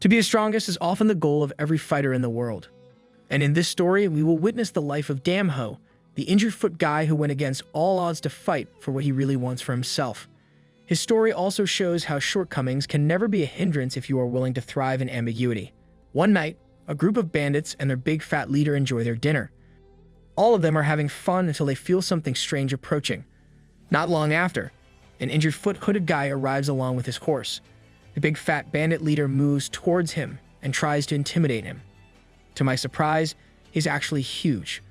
To be the strongest is often the goal of every fighter in the world. And in this story, we will witness the life of Damho, the injured foot guy who went against all odds to fight for what he really wants for himself. His story also shows how shortcomings can never be a hindrance if you are willing to thrive in ambiguity. One night, a group of bandits and their big fat leader enjoy their dinner. All of them are having fun until they feel something strange approaching. Not long after, an injured foot hooded guy arrives along with his horse. The big fat bandit leader moves towards him and tries to intimidate him. To my surprise, he's actually huge.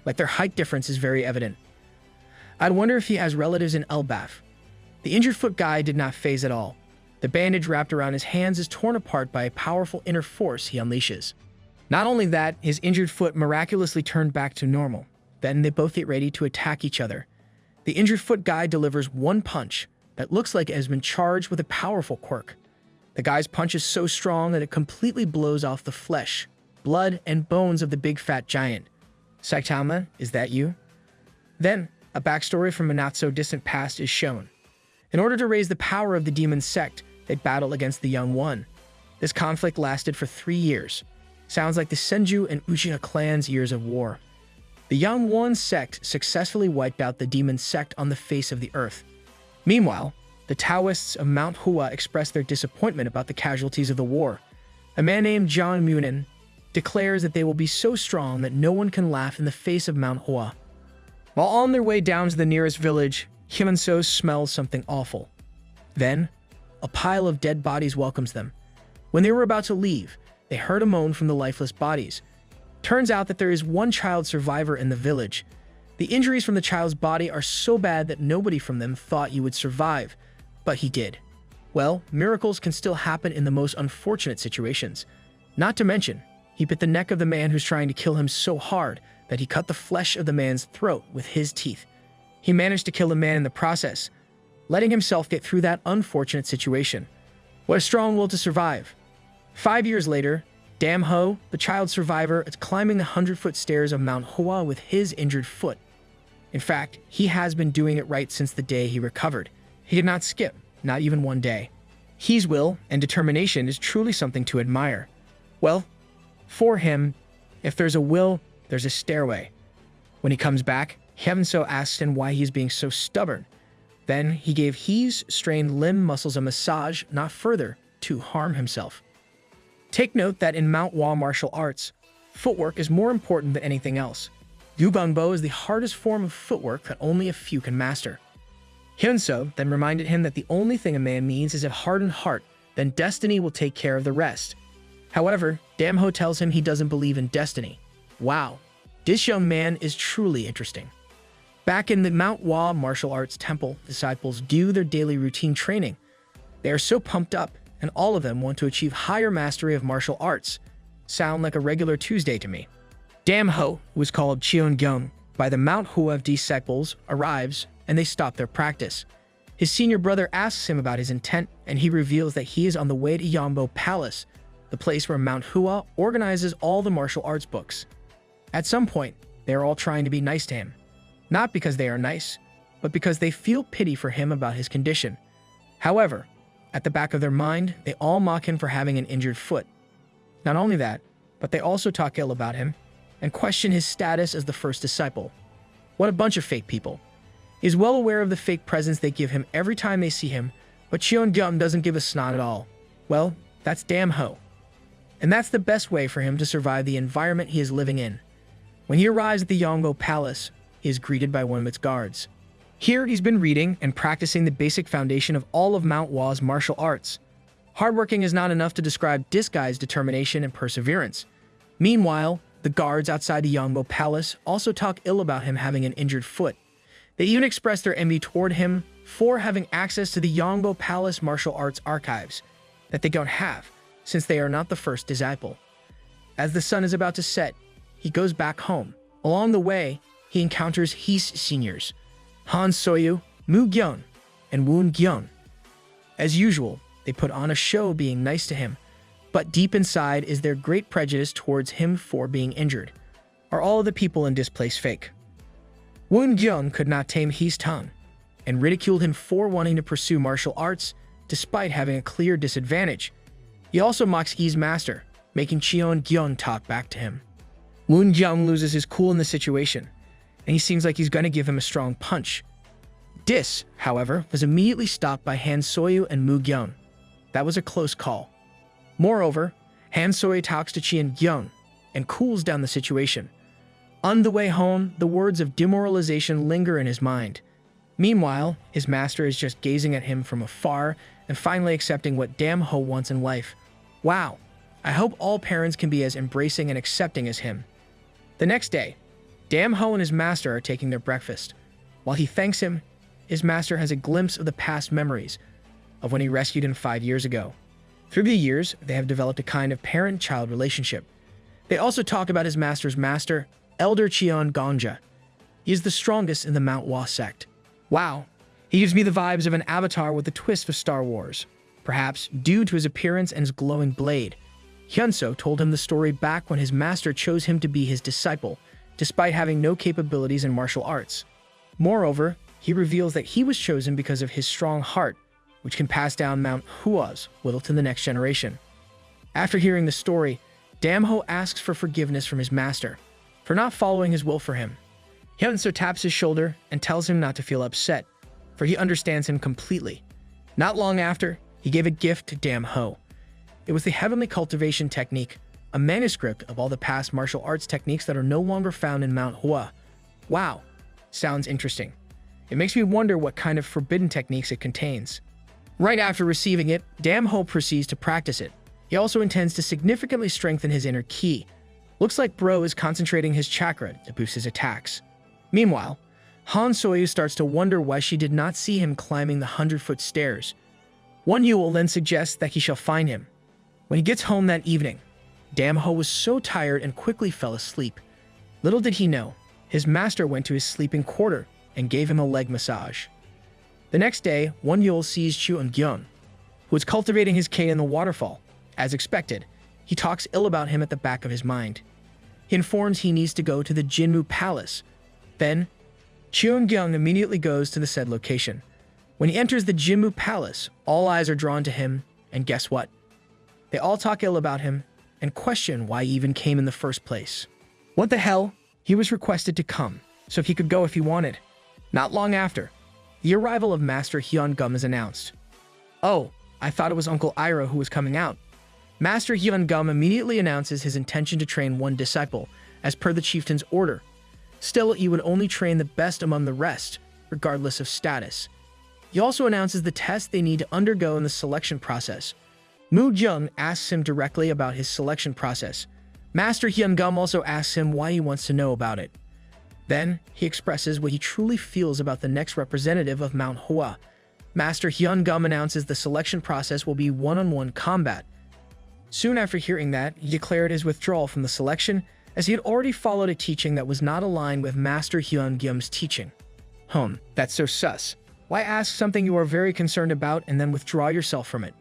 Like, their height difference is very evident. I'd wonder if he has relatives in Elbaf. The injured foot guy did not faze at all. The bandage wrapped around his hands is torn apart by a powerful inner force he unleashes. Not only that, his injured foot miraculously turned back to normal. Then they both get ready to attack each other. The injured foot guy delivers one punch that looks like it has been charged with a powerful quirk. The guy's punch is so strong that it completely blows off the flesh, blood, and bones of the big fat giant. Saitama, is that you? Then, a backstory from a not-so-distant past is shown. In order to raise the power of the demon sect, they battle against the Young One. This conflict lasted for 3 years. Sounds like the Senju and Uchiha clans' years of war. The Young One sect successfully wiped out the demon sect on the face of the earth. Meanwhile, the Taoists of Manhwa expressed their disappointment about the casualties of the war. A man named John Munin declares that they will be so strong that no one can laugh in the face of Manhwa. While on their way down to the nearest village, Himanso smells something awful. Then, a pile of dead bodies welcomes them. When they were about to leave, they heard a moan from the lifeless bodies. Turns out that there is one child survivor in the village. The injuries from the child's body are so bad that nobody from them thought he would survive, but he did. Well, miracles can still happen in the most unfortunate situations. Not to mention, he bit the neck of the man who's trying to kill him so hard that he cut the flesh of the man's throat with his teeth. He managed to kill a man in the process, letting himself get through that unfortunate situation. What a strong will to survive. 5 years later, Damho, the child survivor, is climbing the 100-foot stairs of Mount Hua with his injured foot. In fact, he has been doing it right since the day he recovered. He did not skip, not even one day. His will and determination is truly something to admire. Well, for him, if there's a will, there's a stairway. When he comes back, Heavenso asks him why he is being so stubborn. Then he gave his strained limb muscles a massage, not further, to harm himself. Take note that in Mount Hua martial arts, footwork is more important than anything else. Gubangbo is the hardest form of footwork that only a few can master. Hyunso then reminded him that the only thing a man needs is a hardened heart, then destiny will take care of the rest. However, Damho tells him he doesn't believe in destiny. Wow, this young man is truly interesting. Back in the Mount Hua martial arts temple, disciples do their daily routine training. They are so pumped up, and all of them want to achieve higher mastery of martial arts. Sound like a regular Tuesday to me. Damho, who is called Cheongyung by the Mount Hua disciples, arrives, and they stop their practice. His senior brother asks him about his intent, and he reveals that he is on the way to Yambo Palace, the place where Mount Hua organizes all the martial arts books. At some point, they are all trying to be nice to him. Not because they are nice, but because they feel pity for him about his condition. However, at the back of their mind, they all mock him for having an injured foot. Not only that, but they also talk ill about him and question his status as the first disciple. What a bunch of fake people. He is well aware of the fake presence they give him every time they see him, but Cheongyum doesn't give a snot at all. Well, that's Damho. And that's the best way for him to survive the environment he is living in. When he arrives at the Yongo Palace, he is greeted by one of its guards. Here, he's been reading and practicing the basic foundation of all of Mount Hua's martial arts. Hardworking is not enough to describe this guy's determination and perseverance. Meanwhile, the guards outside the Yongbo Palace also talk ill about him having an injured foot. They even express their envy toward him for having access to the Yongbo Palace martial arts archives that they don't have, since they are not the first disciple. As the sun is about to set, he goes back home. Along the way, he encounters his seniors, Han Soyu, Mu Gyeon, and Woon Gyeon. As usual, they put on a show being nice to him, but deep inside is their great prejudice towards him for being injured. Are all of the people in this place fake? Woon Gyeon could not tame his tongue, and ridiculed him for wanting to pursue martial arts despite having a clear disadvantage. He also mocks Yi's master, making Cheon-gyun talk back to him. Woon-gyung loses his cool in the situation, and he seems like he's gonna give him a strong punch. Dis, however, was immediately stopped by Han Soyu and Moo-gyun. That was a close call. Moreover, Han Soyu talks to Cheon-gyun and cools down the situation. On the way home, the words of demoralization linger in his mind. Meanwhile, his master is just gazing at him from afar and finally accepting what Dam-ho wants in life. Wow, I hope all parents can be as embracing and accepting as him. The next day, Dam-ho and his master are taking their breakfast. While he thanks him, his master has a glimpse of the past memories of when he rescued him 5 years ago. Through the years, they have developed a kind of parent-child relationship. They also talk about his master's master, Elder Cheon Gongja. He is the strongest in the Manhwa sect. Wow, he gives me the vibes of an avatar with a twist of Star Wars. Perhaps due to his appearance and his glowing blade. Hyunso told him the story back when his master chose him to be his disciple, despite having no capabilities in martial arts. Moreover, he reveals that he was chosen because of his strong heart, which can pass down Manhwa's will to the next generation. After hearing the story, Dam-ho asks for forgiveness from his master for not following his will for him. Hyunso taps his shoulder and tells him not to feel upset, for he understands him completely. Not long after, he gave a gift to Dam-ho. It was the Heavenly Cultivation Technique, a manuscript of all the past martial arts techniques that are no longer found in Manhwa. Wow, sounds interesting. It makes me wonder what kind of forbidden techniques it contains. Right after receiving it, Dam-ho proceeds to practice it. He also intends to significantly strengthen his inner ki. Looks like Bro is concentrating his chakra to boost his attacks. Meanwhile, Han Soyu starts to wonder why she did not see him climbing the 100-foot stairs. Won Yul then suggests that he shall find him. When he gets home that evening, Dam-ho was so tired and quickly fell asleep. Little did he know, his master went to his sleeping quarter and gave him a leg massage. The next day, Won Yul sees Cheon-gyun, who is cultivating his K in the waterfall. As expected, he talks ill about him at the back of his mind. He informs he needs to go to the Jinmu Palace. Then, Cheon-gyun immediately goes to the said location. When he enters the Jinmu Palace, all eyes are drawn to him, and guess what? They all talk ill about him and question why he even came in the first place. What the hell? He was requested to come, so he could go if he wanted. Not long after, the arrival of Master Hyun-gum is announced. Oh, I thought it was Uncle Iroh who was coming out. Master Hyun-gum immediately announces his intention to train one disciple, as per the chieftain's order. Still, he would only train the best among the rest, regardless of status. He also announces the test they need to undergo in the selection process. Moo-gyung asks him directly about his selection process. Master Hyun-gum also asks him why he wants to know about it. Then, he expresses what he truly feels about the next representative of Manhwa. Master Hyun-gum announces the selection process will be one-on-one combat. Soon after hearing that, he declared his withdrawal from the selection, as he had already followed a teaching that was not aligned with Master Hyun-gum's teaching. That's so sus. Why ask something you are very concerned about and then withdraw yourself from it?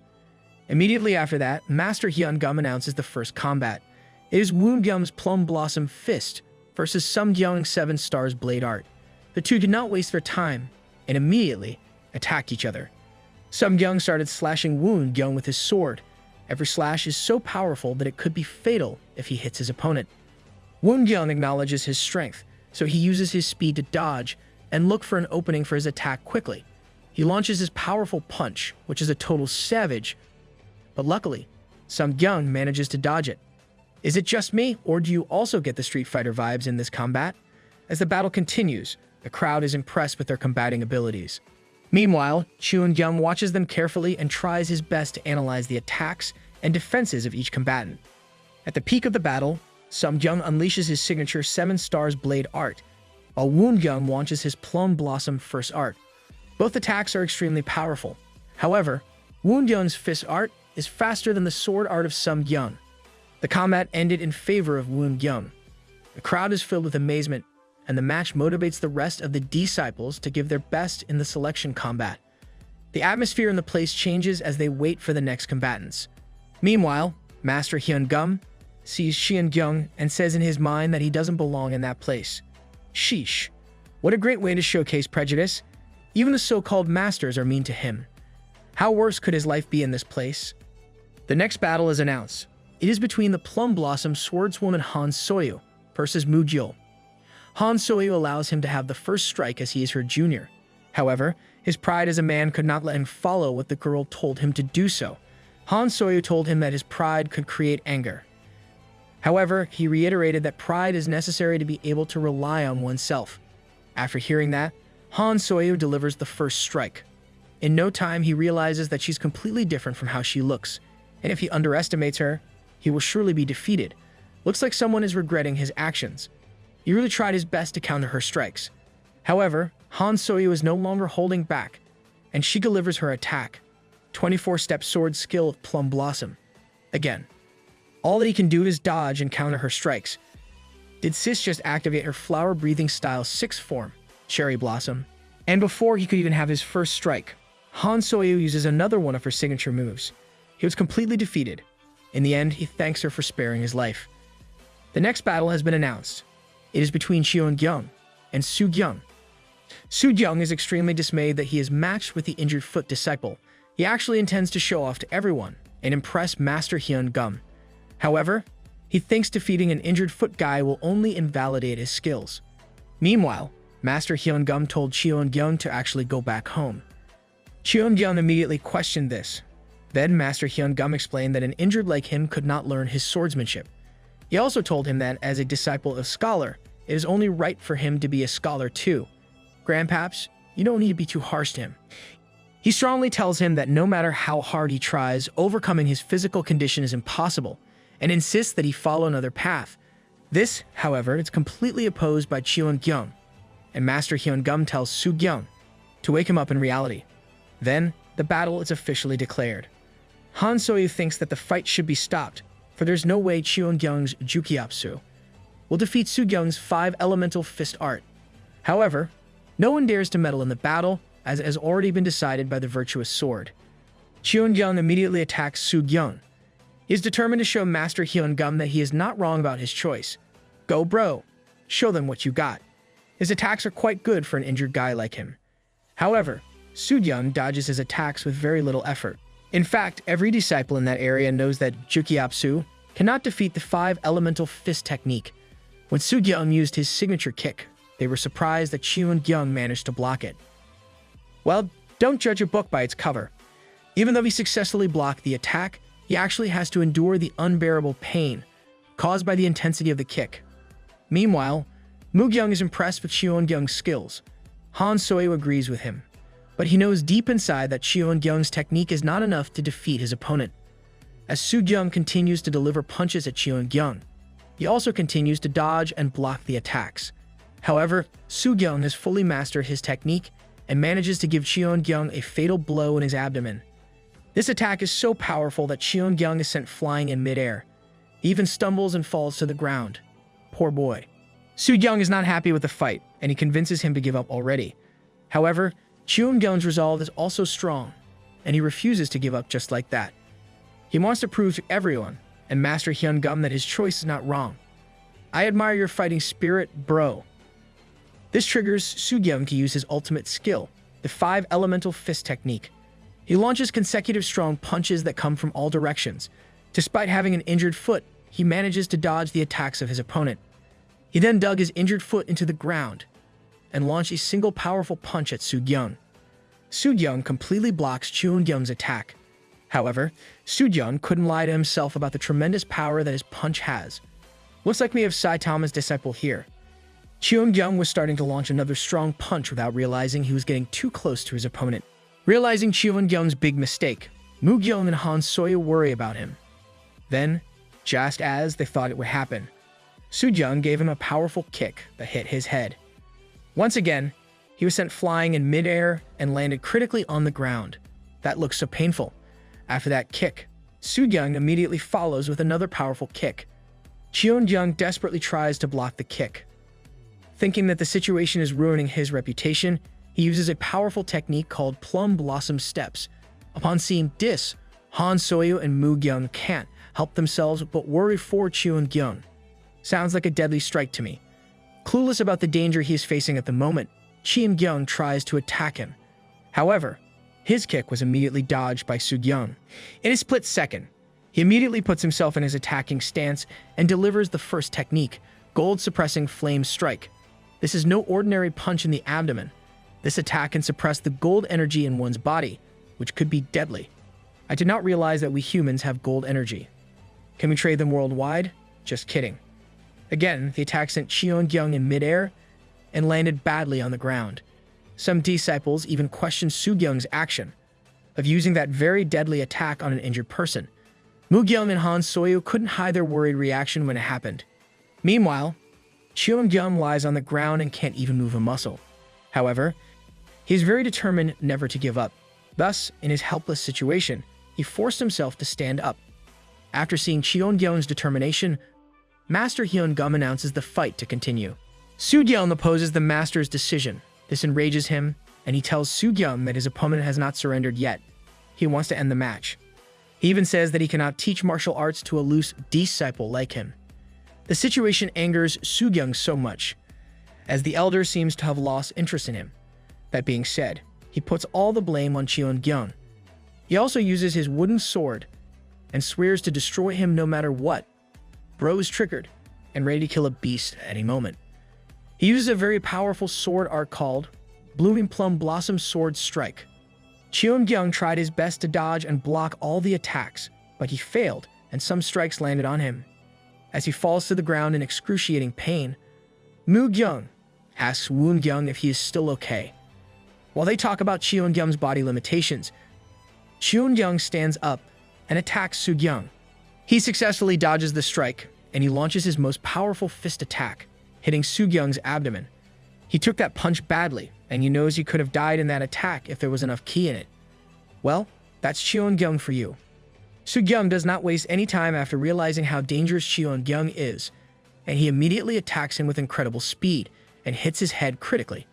Immediately after that, Master Hyun-gum announces the first combat. It is Woon-gyum's Plum Blossom Fist versus Sum-gyung's 7 Stars Blade Art. The two did not waste their time, and immediately attacked each other. Sum-gyung started slashing Woon-gyung with his sword. Every slash is so powerful that it could be fatal if he hits his opponent. Woon-gyung acknowledges his strength, so he uses his speed to dodge and look for an opening for his attack quickly. He launches his powerful punch, which is a total savage, but luckily, Sum-gyung manages to dodge it. Is it just me, or do you also get the Street Fighter vibes in this combat? As the battle continues, the crowd is impressed with their combating abilities. Meanwhile, Cheon-gyun watches them carefully and tries his best to analyze the attacks and defenses of each combatant. At the peak of the battle, Sum-gyung unleashes his signature 7 Stars Blade Art, while Woon-gyung launches his Plum Blossom First Art. Both attacks are extremely powerful. However, Woon-gyung's Fist Art is faster than the Sword Art of Sum-gyung. The combat ended in favor of Woon-gyung. The crowd is filled with amazement, and the match motivates the rest of the disciples to give their best in the selection combat. The atmosphere in the place changes as they wait for the next combatants. Meanwhile, Master Hyun-gum sees Cheon-gyun and says in his mind that he doesn't belong in that place. Sheesh. What a great way to showcase prejudice. Even the so-called masters are mean to him. How worse could his life be in this place? The next battle is announced. It is between the Plum Blossom swordswoman Han Soyu versus Mu Gyul. Han Soyu allows him to have the first strike as he is her junior. However, his pride as a man could not let him follow what the girl told him to do so. Han Soyu told him that his pride could create anger. However, he reiterated that pride is necessary to be able to rely on oneself. After hearing that, Han Soyu delivers the first strike. In no time, he realizes that she's completely different from how she looks, and if he underestimates her, he will surely be defeated. Looks like someone is regretting his actions. He really tried his best to counter her strikes. However, Han Soyu is no longer holding back, and she delivers her attack. 24-step sword skill of Plum Blossom. Again, all that he can do is dodge and counter her strikes. Did Sis just activate her flower-breathing style 6th form, Cherry Blossom? And before he could even have his first strike, Han Soyu uses another one of her signature moves. He was completely defeated. In the end, he thanks her for sparing his life. The next battle has been announced. It is between Cheon-gyung and Su-gyung. Su-gyung is extremely dismayed that he is matched with the injured foot disciple. He actually intends to show off to everyone and impress Master Hyun-gum. However, he thinks defeating an injured foot guy will only invalidate his skills. Meanwhile, Master Hyun-gum told Cheon-gyung to actually go back home. Cheon-gyung immediately questioned this. Then Master Hyun-gum explained that an injured like him could not learn his swordsmanship. He also told him that as a disciple of scholar, it is only right for him to be a scholar too. Grandpaps, you don't need to be too harsh to him. He strongly tells him that no matter how hard he tries, overcoming his physical condition is impossible, and insists that he follow another path. This, however, is completely opposed by Cheon-gyung, and Master Hyun-gum tells Su-gyung to wake him up in reality. Then, the battle is officially declared. Han Soyu thinks that the fight should be stopped, for there's no way Cheon-gyung's Jukiapsu will defeat Su-gyung's 5 elemental fist art. However, no one dares to meddle in the battle, as it has already been decided by the virtuous sword. Cheon-gyung immediately attacks Su-gyung. He is determined to show Master Hyun-gum that he is not wrong about his choice. Go bro, show them what you got. His attacks are quite good for an injured guy like him. However, Su-gyung dodges his attacks with very little effort. In fact, every disciple in that area knows that Jukiapsu cannot defeat the 5 elemental fist technique. When Su-gyung used his signature kick, they were surprised that Cheon-gyung managed to block it. Well, don't judge a book by its cover. Even though he successfully blocked the attack, he actually has to endure the unbearable pain caused by the intensity of the kick. Meanwhile, Mu-gyung is impressed with Cheon-gyung's skills. Han Soyu agrees with him, but he knows deep inside that Cheon-gyung's technique is not enough to defeat his opponent. As Su-gyung continues to deliver punches at Cheon-gyung, he also continues to dodge and block the attacks. However, Su-gyung has fully mastered his technique and manages to give Cheon-gyung a fatal blow in his abdomen. This attack is so powerful that Cheon-gyung is sent flying in midair. He even stumbles and falls to the ground. Poor boy. Su-gyung is not happy with the fight, and he convinces him to give up already. However, Cheon-gyung's resolve is also strong, and he refuses to give up just like that. He wants to prove to everyone, and Master Hyun-gum, that his choice is not wrong. I admire your fighting spirit, bro. This triggers Su-gyung to use his ultimate skill, the 5 elemental fist technique. He launches consecutive strong punches that come from all directions. Despite having an injured foot, he manages to dodge the attacks of his opponent. He then dug his injured foot into the ground and launched a single powerful punch at Su-gyung. Su-gyung completely blocks Cheon-gyung's attack. However, Su-gyung couldn't lie to himself about the tremendous power that his punch has. Looks like we have Saitama's disciple here. Cheon-gyung was starting to launch another strong punch without realizing he was getting too close to his opponent. Realizing Cheon-gyung's big mistake, Mu-gyung and Han Soyu worry about him. Then, just as they thought it would happen, Su-gyung gave him a powerful kick that hit his head. Once again, he was sent flying in midair and landed critically on the ground. That looked so painful. After that kick, Su-gyung immediately follows with another powerful kick. Cheon-gyung desperately tries to block the kick. Thinking that the situation is ruining his reputation, he uses a powerful technique called Plum Blossom Steps. Upon seeing this, Han Soyu and Mu-gyung can't help themselves but worry for Cheon-gyung. Sounds like a deadly strike to me. Clueless about the danger he is facing at the moment, Cheon-gyung tries to attack him. However, his kick was immediately dodged by Su-gyung. In a split second, He immediately puts himself in his attacking stance and delivers the first technique, gold-suppressing flame strike. This is no ordinary punch in the abdomen. This attack can suppress the gold energy in one's body, which could be deadly. I did not realize that we humans have gold energy. Can we trade them worldwide? Just kidding. Again, the attack sent Cheon-gyung in midair and landed badly on the ground. Some disciples even questioned Su-gyung's action of using that very deadly attack on an injured person. Mu-gyung and Han Soyu couldn't hide their worried reaction when it happened. Meanwhile, Cheon-gyung lies on the ground and can't even move a muscle. However, he is very determined never to give up. Thus, in his helpless situation, he forced himself to stand up. After seeing Cheon-gyung's determination, Master Hyun-gum announces the fight to continue. Su-gyung opposes the master's decision. This enrages him, and he tells Su-gyung that his opponent has not surrendered yet. He wants to end the match. He even says that he cannot teach martial arts to a loose disciple like him. The situation angers Su-gyung so much, as the elder seems to have lost interest in him. That being said, he puts all the blame on Cheon-gyung. He also uses his wooden sword and swears to destroy him no matter what. Bro is triggered and ready to kill a beast at any moment. He uses a very powerful sword art called Blooming Plum Blossom Sword Strike. Cheon-gyung tried his best to dodge and block all the attacks, but he failed and some strikes landed on him. As he falls to the ground in excruciating pain, Mu-gyung asks Woon-gyung if he is still okay. While they talk about Cheon-gyung's body limitations, Cheon-gyung stands up and attacks Su-gyung. He successfully dodges the strike, and he launches his most powerful fist attack, hitting Su-gyung's abdomen. He took that punch badly, and he knows he could have died in that attack if there was enough ki in it. Well, that's Cheon-gyung for you. Su-gyung does not waste any time after realizing how dangerous Cheon-gyung is, and he immediately attacks him with incredible speed and hits his head critically.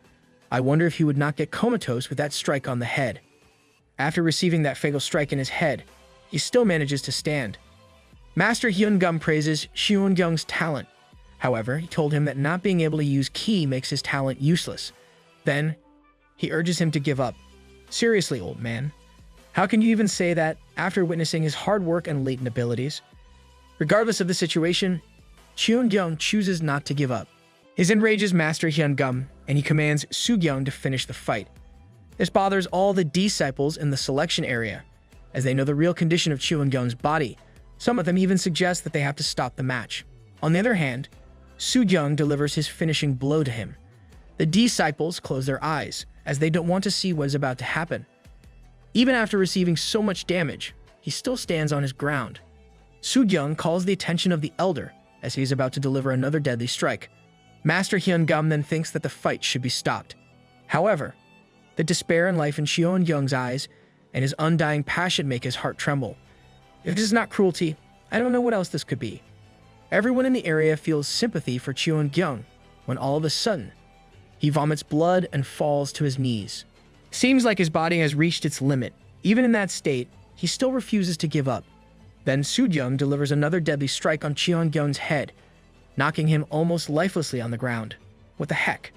I wonder if he would not get comatose with that strike on the head. After receiving that fatal strike in his head, he still manages to stand. Master Hyun-gum praises Cheon-gyung's talent. However, he told him that not being able to use ki makes his talent useless. Then, he urges him to give up. Seriously, old man. How can you even say that after witnessing his hard work and latent abilities? Regardless of the situation, Cheon-gyung chooses not to give up. This enrages Master Hyun-gum, and he commands Su-gyung to finish the fight. This bothers all the disciples in the selection area, as they know the real condition of Cheon-gyung's body. Some of them even suggest that they have to stop the match. On the other hand, Su-gyung delivers his finishing blow to him. The disciples close their eyes, as they don't want to see what is about to happen. Even after receiving so much damage, he still stands on his ground. Su-gyung calls the attention of the elder, as he is about to deliver another deadly strike. Master Hyun-gum then thinks that the fight should be stopped. However, the despair and life in Cheon-gyung's eyes and his undying passion make his heart tremble. If this is not cruelty, I don't know what else this could be. Everyone in the area feels sympathy for Cheon-gyung, when all of a sudden, he vomits blood and falls to his knees. Seems like his body has reached its limit. Even in that state, he still refuses to give up. Then Su-gyung delivers another deadly strike on Cheon-gyung's head, knocking him almost lifelessly on the ground. What the heck?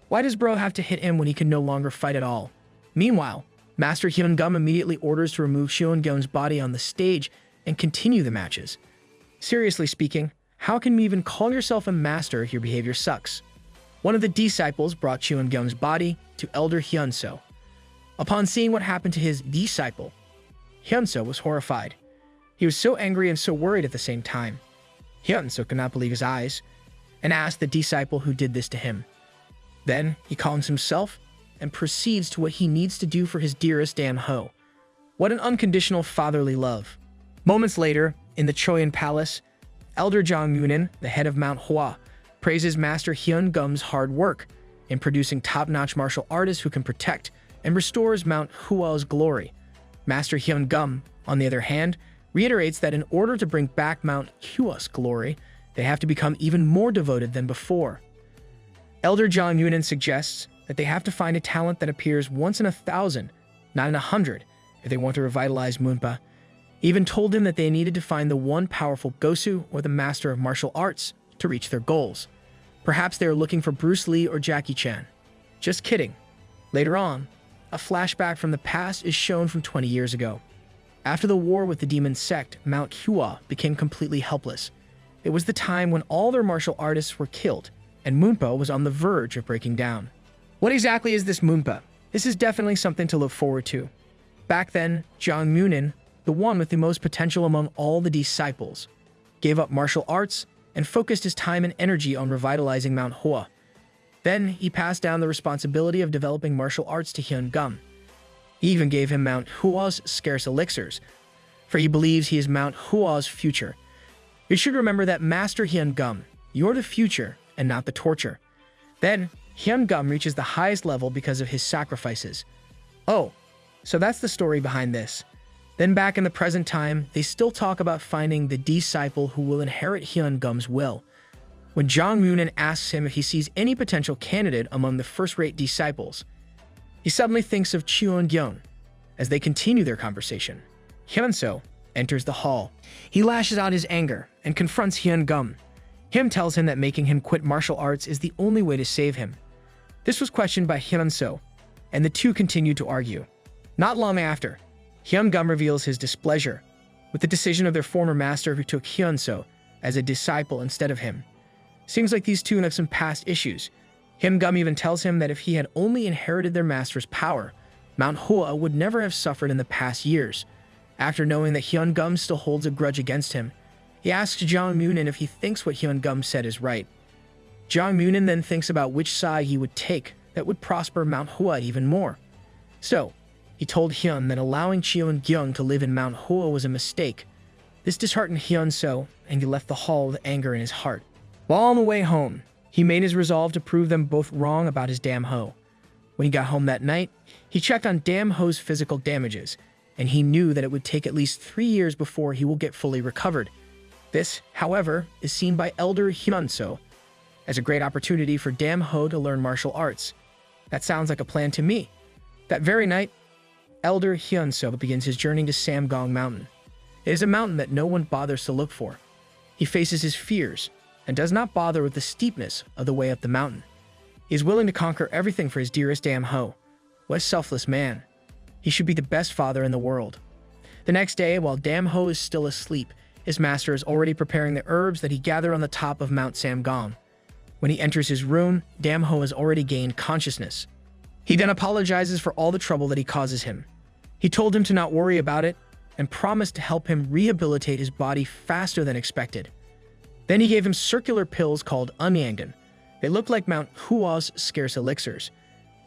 Why does bro have to hit him when he can no longer fight at all? Meanwhile, Master Hyun-gum immediately orders to remove Cheon-gyung's body on the stage and continue the matches. Seriously speaking, how can you even call yourself a master if your behavior sucks? One of the disciples brought Cheon-gyung's body to Elder Hyun-so. Upon seeing what happened to his disciple, Hyun-so was horrified. He was so angry and so worried at the same time. Hyun-so could not believe his eyes and asked the disciple who did this to him. Then he calms himself and proceeds to what he needs to do for his dearest Dam-ho. What an unconditional fatherly love. Moments later, in the Choyan Palace, Elder Jang Munin, the head of Manhwa, praises Master Hyun-gum's hard work in producing top-notch martial artists who can protect and restores Mount Hua's glory. Master Hyun-gum, on the other hand, reiterates that in order to bring back Mount Hua's glory, they have to become even more devoted than before. Elder Jang Munin suggests that they have to find a talent that appears once in 1,000, not in 100, if they want to revitalize Munpa. He even told him that they needed to find the one powerful Gosu or the master of martial arts to reach their goals. Perhaps they are looking for Bruce Lee or Jackie Chan. Just kidding. Later on, a flashback from the past is shown from 20 years ago. After the war with the demon sect, Mount Hua became completely helpless. It was the time when all their martial artists were killed, and Moonpa was on the verge of breaking down. What exactly is this Moonpa? This is definitely something to look forward to. Back then, Jiang Munin, the one with the most potential among all the disciples, gave up martial arts and focused his time and energy on revitalizing Mount Hua. Then he passed down the responsibility of developing martial arts to Hyun Gum. He even gave him Mount Hua's scarce elixirs, for he believes he is Mount Hua's future. You should remember that Master Hyun Gum, you're the future and not the torture. Then, Hyun Gum reaches the highest level because of his sacrifices. Oh, so that's the story behind this. Then back in the present time, they still talk about finding the disciple who will inherit Hyun Gum's will. When Jang Moonin asks him if he sees any potential candidate among the first-rate disciples, he suddenly thinks of Cheon Gyeon. As they continue their conversation, Hyun-so enters the hall. He lashes out his anger and confronts Hyun Gum. Him tells him that making him quit martial arts is the only way to save him. This was questioned by Hyun-so, and the two continued to argue. Not long after, Hyun Gum reveals his displeasure with the decision of their former master who took Hyun-so as a disciple instead of him. Seems like these two have some past issues. Hyun Gum even tells him that if he had only inherited their master's power, Mount Hua would never have suffered in the past years. After knowing that Hyun Gum still holds a grudge against him, he asks Jang Moonin if he thinks what Hyun Gum said is right. Jang Moonin then thinks about which side he would take that would prosper Mount Hua even more. So, he told Hyun that allowing Cheon Gyeong to live in Mount Hua was a mistake. This disheartened Hyun-so, and he left the hall with anger in his heart. While on the way home, he made his resolve to prove them both wrong about his Dam Ho. When he got home that night, he checked on Dam Ho's physical damages, and he knew that it would take at least 3 years before he will get fully recovered. This, however, is seen by Elder Hyun-so as a great opportunity for Dam Ho to learn martial arts. That sounds like a plan to me. That very night, Elder Hyun-so begins his journey to Samgong Mountain. It is a mountain that no one bothers to look for. He faces his fears and does not bother with the steepness of the way up the mountain. He is willing to conquer everything for his dearest Dam Ho. What a selfless man. He should be the best father in the world. The next day, while Dam Ho is still asleep, his master is already preparing the herbs that he gathered on the top of Mount Samgong. When he enters his room, Dam Ho has already gained consciousness. He then apologizes for all the trouble that he causes him. He told him to not worry about it and promised to help him rehabilitate his body faster than expected. Then he gave him circular pills called Unyangan. They look like Mount Hua's scarce elixirs.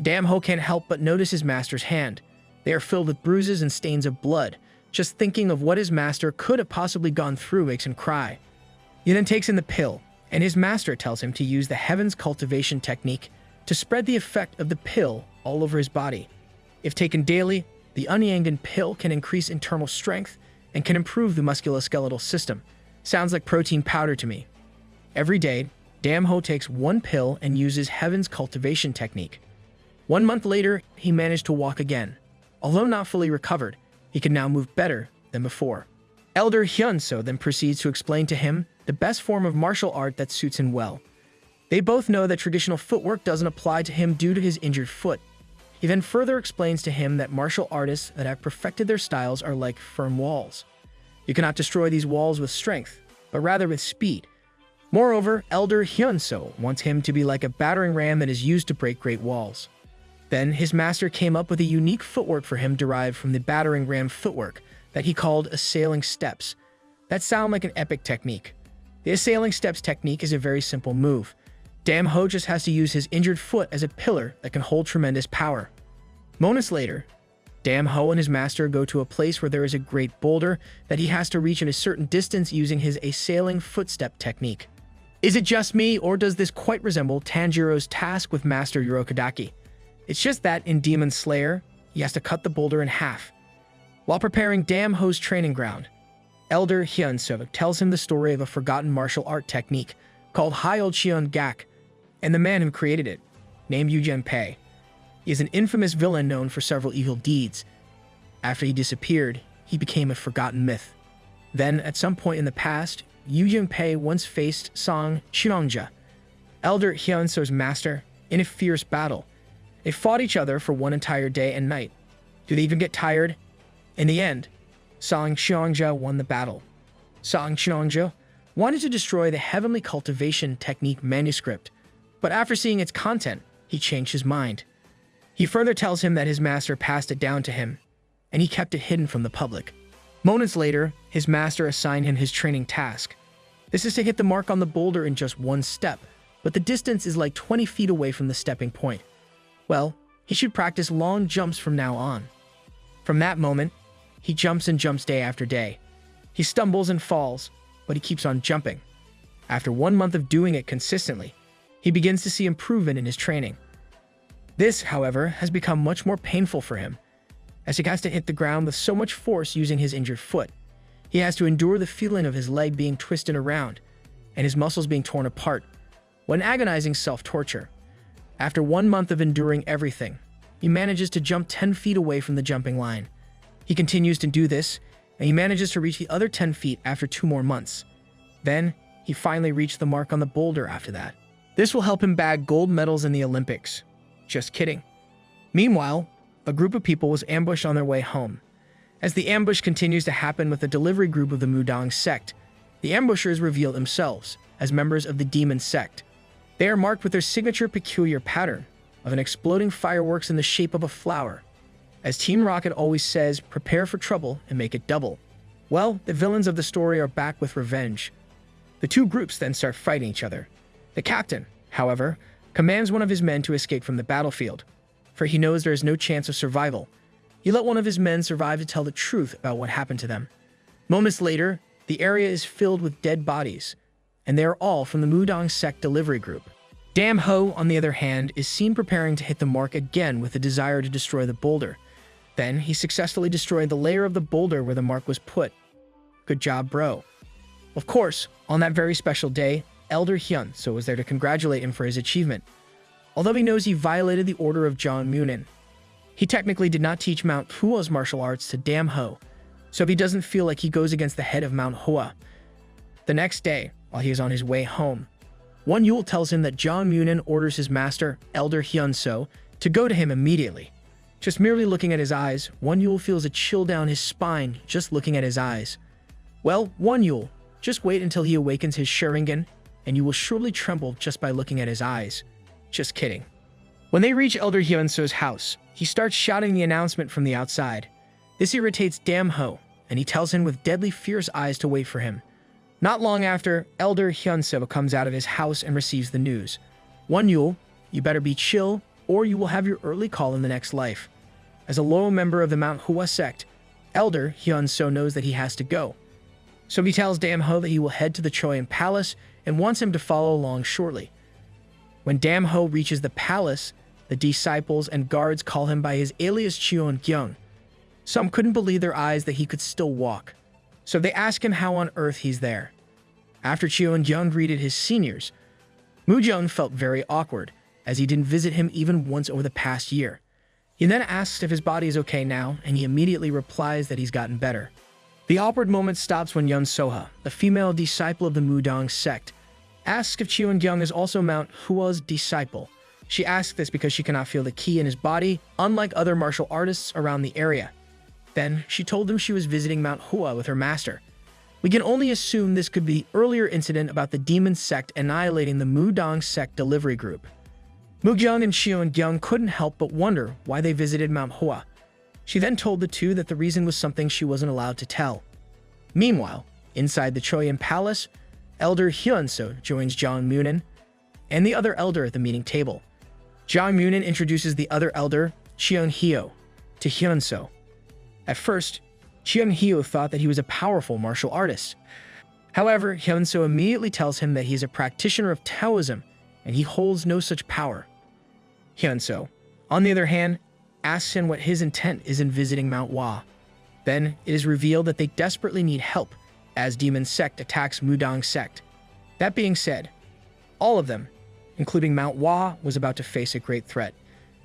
Dam Ho can't help but notice his master's hand. They are filled with bruises and stains of blood. Just thinking of what his master could have possibly gone through makes him cry. He then takes in the pill, and his master tells him to use the Heaven's Cultivation technique to spread the effect of the pill all over his body. If taken daily, the Unyangan pill can increase internal strength and can improve the musculoskeletal system. Sounds like protein powder to me. Every day, Dam Ho takes one pill and uses Heaven's Cultivation technique. 1 month later, he managed to walk again. Although not fully recovered, he can now move better than before. Elder Hyun-so then proceeds to explain to him the best form of martial art that suits him well. They both know that traditional footwork doesn't apply to him due to his injured foot. He then further explains to him that martial artists that have perfected their styles are like firm walls. You cannot destroy these walls with strength, but rather with speed. Moreover, Elder Hyun-so wants him to be like a battering ram that is used to break great walls. Then his master came up with a unique footwork for him derived from the battering ram footwork that he called assailing steps. That sounds like an epic technique. The assailing steps technique is a very simple move. Dam Ho just has to use his injured foot as a pillar that can hold tremendous power. Moments later, Dam Ho and his master go to a place where there is a great boulder that he has to reach in a certain distance using his assailing footstep technique. Is it just me, or does this quite resemble Tanjiro's task with Master Urokodaki? It's just that in Demon Slayer, he has to cut the boulder in half. While preparing Dam Ho's training ground, Elder Hyun-so tells him the story of a forgotten martial art technique called Hyeolcheon Gak, and the man who created it, named Yu Junpei. He is an infamous villain known for several evil deeds. After he disappeared, he became a forgotten myth. Then, at some point in the past, Yu Junpei once faced Song Shinongja, Elder Hyun-so's master, in a fierce battle. They fought each other for one entire day and night. Do they even get tired? In the end, Song Xiongzhou won the battle. Song Xiongzhou wanted to destroy the Heavenly Cultivation Technique manuscript, but after seeing its content, he changed his mind. He further tells him that his master passed it down to him, and he kept it hidden from the public. Moments later, his master assigned him his training task. This is to hit the mark on the boulder in just one step, but the distance is like 20 feet away from the stepping point. Well, he should practice long jumps from now on. From that moment, he jumps and jumps day after day. He stumbles and falls, but he keeps on jumping. After 1 month of doing it consistently, he begins to see improvement in his training. This, however, has become much more painful for him, as he has to hit the ground with so much force using his injured foot. He has to endure the feeling of his leg being twisted around and his muscles being torn apart, when agonizing self-torture. After 1 month of enduring everything, he manages to jump 10 feet away from the jumping line. He continues to do this, and he manages to reach the other 10 feet after 2 more months. Then, he finally reached the mark on the boulder after that. This will help him bag gold medals in the Olympics. Just kidding. Meanwhile, a group of people was ambushed on their way home. As the ambush continues to happen with the delivery group of the Mudang sect, the ambushers reveal themselves as members of the demon sect. They are marked with their signature peculiar pattern of an exploding fireworks in the shape of a flower. As Team Rocket always says, prepare for trouble and make it double. Well, the villains of the story are back with revenge. The two groups then start fighting each other. The captain, however, commands one of his men to escape from the battlefield, for he knows there is no chance of survival. He let one of his men survive to tell the truth about what happened to them. Moments later, the area is filled with dead bodies, and they are all from the Mudang sect delivery group. Dam Ho, on the other hand, is seen preparing to hit the mark again with the desire to destroy the boulder. Then, he successfully destroyed the layer of the boulder where the mark was put. Good job, bro. Of course, on that very special day, Elder Hyun-so was there to congratulate him for his achievement. Although he knows he violated the order of John Munin, he technically did not teach Mount Hua's martial arts to Dam Ho, so he doesn't feel like he goes against the head of Mount Hua. The next day, while he is on his way home, Won Yul tells him that John Munin orders his master, Elder Hyun-so, to go to him immediately. Just merely looking at his eyes, Won Yul feels a chill down his spine just looking at his eyes. Well, Won Yul, just wait until he awakens his Sharingan, and you will surely tremble just by looking at his eyes. Just kidding. When they reach Elder Hyun-so's house, he starts shouting the announcement from the outside. This irritates Dam Ho, and he tells him with deadly fierce eyes to wait for him. Not long after, Elder Hyun-so comes out of his house and receives the news. Won Yul, you better be chill, or you will have your early call in the next life. As a loyal member of the Mount Hua sect, Elder Hyun-so knows that he has to go. So he tells Dam Ho that he will head to the Choyan Palace and wants him to follow along shortly. When Dam Ho reaches the palace, the disciples and guards call him by his alias Cheon Gyung. Some couldn't believe their eyes that he could still walk, so they ask him how on earth he's there. After Cheon Gyung greeted his seniors, Mu Jung felt very awkward, as he didn't visit him even once over the past year. He then asks if his body is okay now, and he immediately replies that he's gotten better. The awkward moment stops when Yun Soha, the female disciple of the Mudang sect, asks if Cheon Gyung is also Mount Hua's disciple. She asks this because she cannot feel the ki in his body, unlike other martial artists around the area. Then, she told him she was visiting Mount Hua with her master. We can only assume this could be the earlier incident about the demon sect annihilating the Mudang sect delivery group. Mu Gyung and Cheon Gyung couldn't help but wonder why they visited Mount Hua. She then told the two that the reason was something she wasn't allowed to tell. Meanwhile, inside the Choyan Palace, Elder Hyun-so joins John Munin and the other elder at the meeting table. John Munin introduces the other elder, Cheon Hyo, to Hyun-so. At first, Cheon Hyo thought that he was a powerful martial artist. However, Hyun-so immediately tells him that he is a practitioner of Taoism and he holds no such power. Hyun-so, on the other hand, asks him what his intent is in visiting Mount Hua. Then, it is revealed that they desperately need help as Demon Sect attacks Mudang Sect. That being said, all of them, including Mount Hua, was about to face a great threat.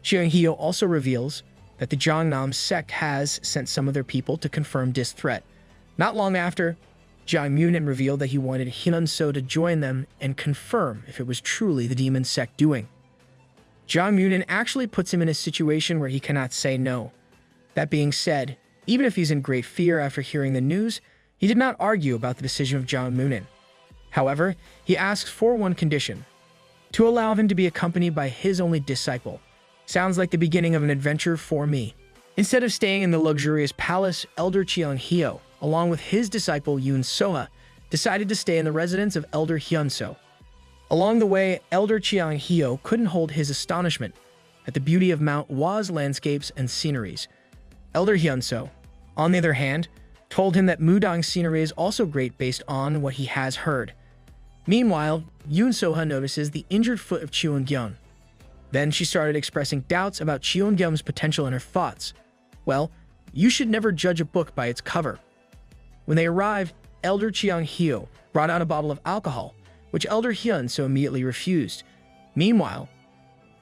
Cheon Hyo also reveals that the Jongnam Sect has sent some of their people to confirm this threat. Not long after, Jang Munin revealed that he wanted Hyun-so to join them and confirm if it was truly the Demon Sect doing. Jang Munin actually puts him in a situation where he cannot say no. That being said, Even if he's in great fear after hearing the news, he did not argue about the decision of Jiang Munin. However, he asks for one condition: to allow him to be accompanied by his only disciple. Sounds like the beginning of an adventure for me. Instead of staying in the luxurious palace, Elder Chiang Hyo, along with his disciple Yoon Soha, decided to stay in the residence of Elder Hyunso. Along the way, Elder Chiang Hyo couldn't hold his astonishment at the beauty of Mount Hwa's landscapes and sceneries. Elder Hyunso, on the other hand, told him that Mudang's scenery is also great based on what he has heard. Meanwhile, Yoon Soha notices the injured foot of Cheon-gyeong. Then she started expressing doubts about Cheon-gyeong's potential in her thoughts. Well, you should never judge a book by its cover. When they arrived, Elder Chiang Hyo brought out a bottle of alcohol, which Elder Hyunso immediately refused. Meanwhile,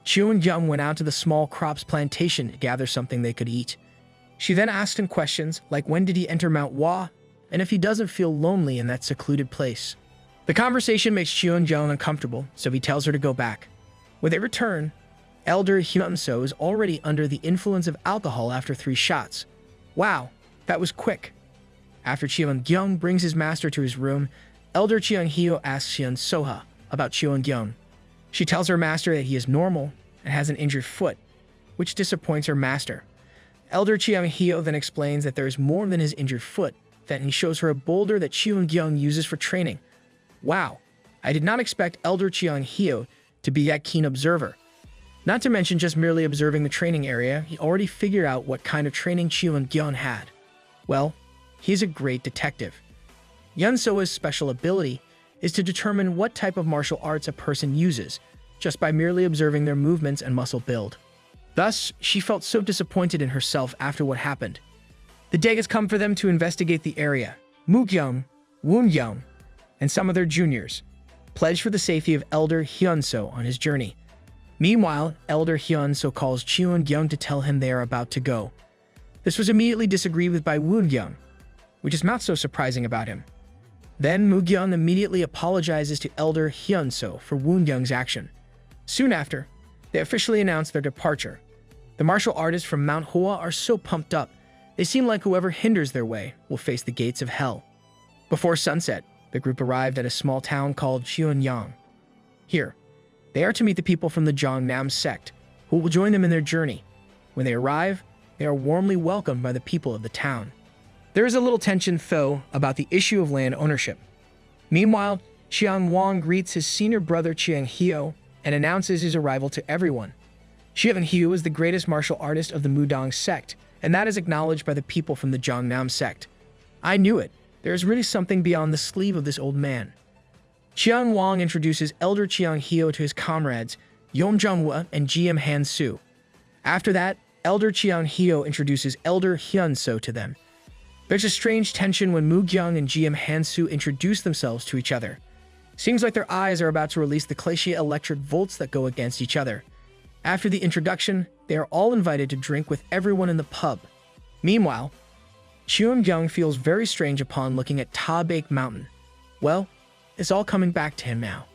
Cheon-gyeong went out to the small crops plantation to gather something they could eat. She then asked him questions like when did he enter Mount Hwa, and if he doesn't feel lonely in that secluded place. The conversation makes Cheon-gyeong uncomfortable, so he tells her to go back. When they return, Elder Hyunso is already under the influence of alcohol after 3 shots. Wow, that was quick. After Cheon-gyeong brings his master to his room, Elder Chiang Hyo asks Yoon Soha about Cheon-gyeong. She tells her master that he is normal and has an injured foot, which disappoints her master. Elder Chiang Hyo then explains that there is more than his injured foot. Then he shows her a boulder that Cheon-gyeong uses for training. Wow, I did not expect Elder Chiang Hyo to be that keen observer. Not to mention just merely observing the training area, he already figured out what kind of training Cheon-gyeong had. Well, he's a great detective. Yoon Soha's special ability is to determine what type of martial arts a person uses, just by merely observing their movements and muscle build. Thus, she felt so disappointed in herself after what happened. The day has come for them to investigate the area. Mu-gyeong, Woon-gyeong, and some of their juniors pledged for the safety of Elder Hyunso on his journey. Meanwhile, Elder Hyunso calls Cheon-gyeong to tell him they are about to go. This was immediately disagreed with by Woon-gyeong, which is not so surprising about him. Then Mu-gyeong immediately apologizes to Elder Hyunso for Woon-gyeong's action. Soon after, they officially announce their departure. The martial artists from Mount Hwa are so pumped up, they seem like whoever hinders their way will face the gates of hell. Before sunset, the group arrived at a small town called Cheonyang. Here, they are to meet the people from the Jongnam sect, who will join them in their journey. When they arrive, they are warmly welcomed by the people of the town. There is a little tension, though, about the issue of land ownership. Meanwhile, Xian Wang greets his senior brother Chiang Hyo and announces his arrival to everyone. Xian Hyo is the greatest martial artist of the Mudang sect, and that is acknowledged by the people from the Jongnam sect. I knew it. There is really something beyond the sleeve of this old man. Xian Wang introduces Elder Chiang Hyo to his comrades, Yom Jongwa and GM Han Su. After that, Elder Chiang Hyo introduces Elder Hyunso to them. There's a strange tension when Mu-gyeong and GM Han-su introduce themselves to each other. Seems like their eyes are about to release the glacial electric volts that go against each other. After the introduction, they are all invited to drink with everyone in the pub. Meanwhile, Cheon-gyeong feels very strange upon looking at Ta-Baek Mountain. Well, it's all coming back to him now.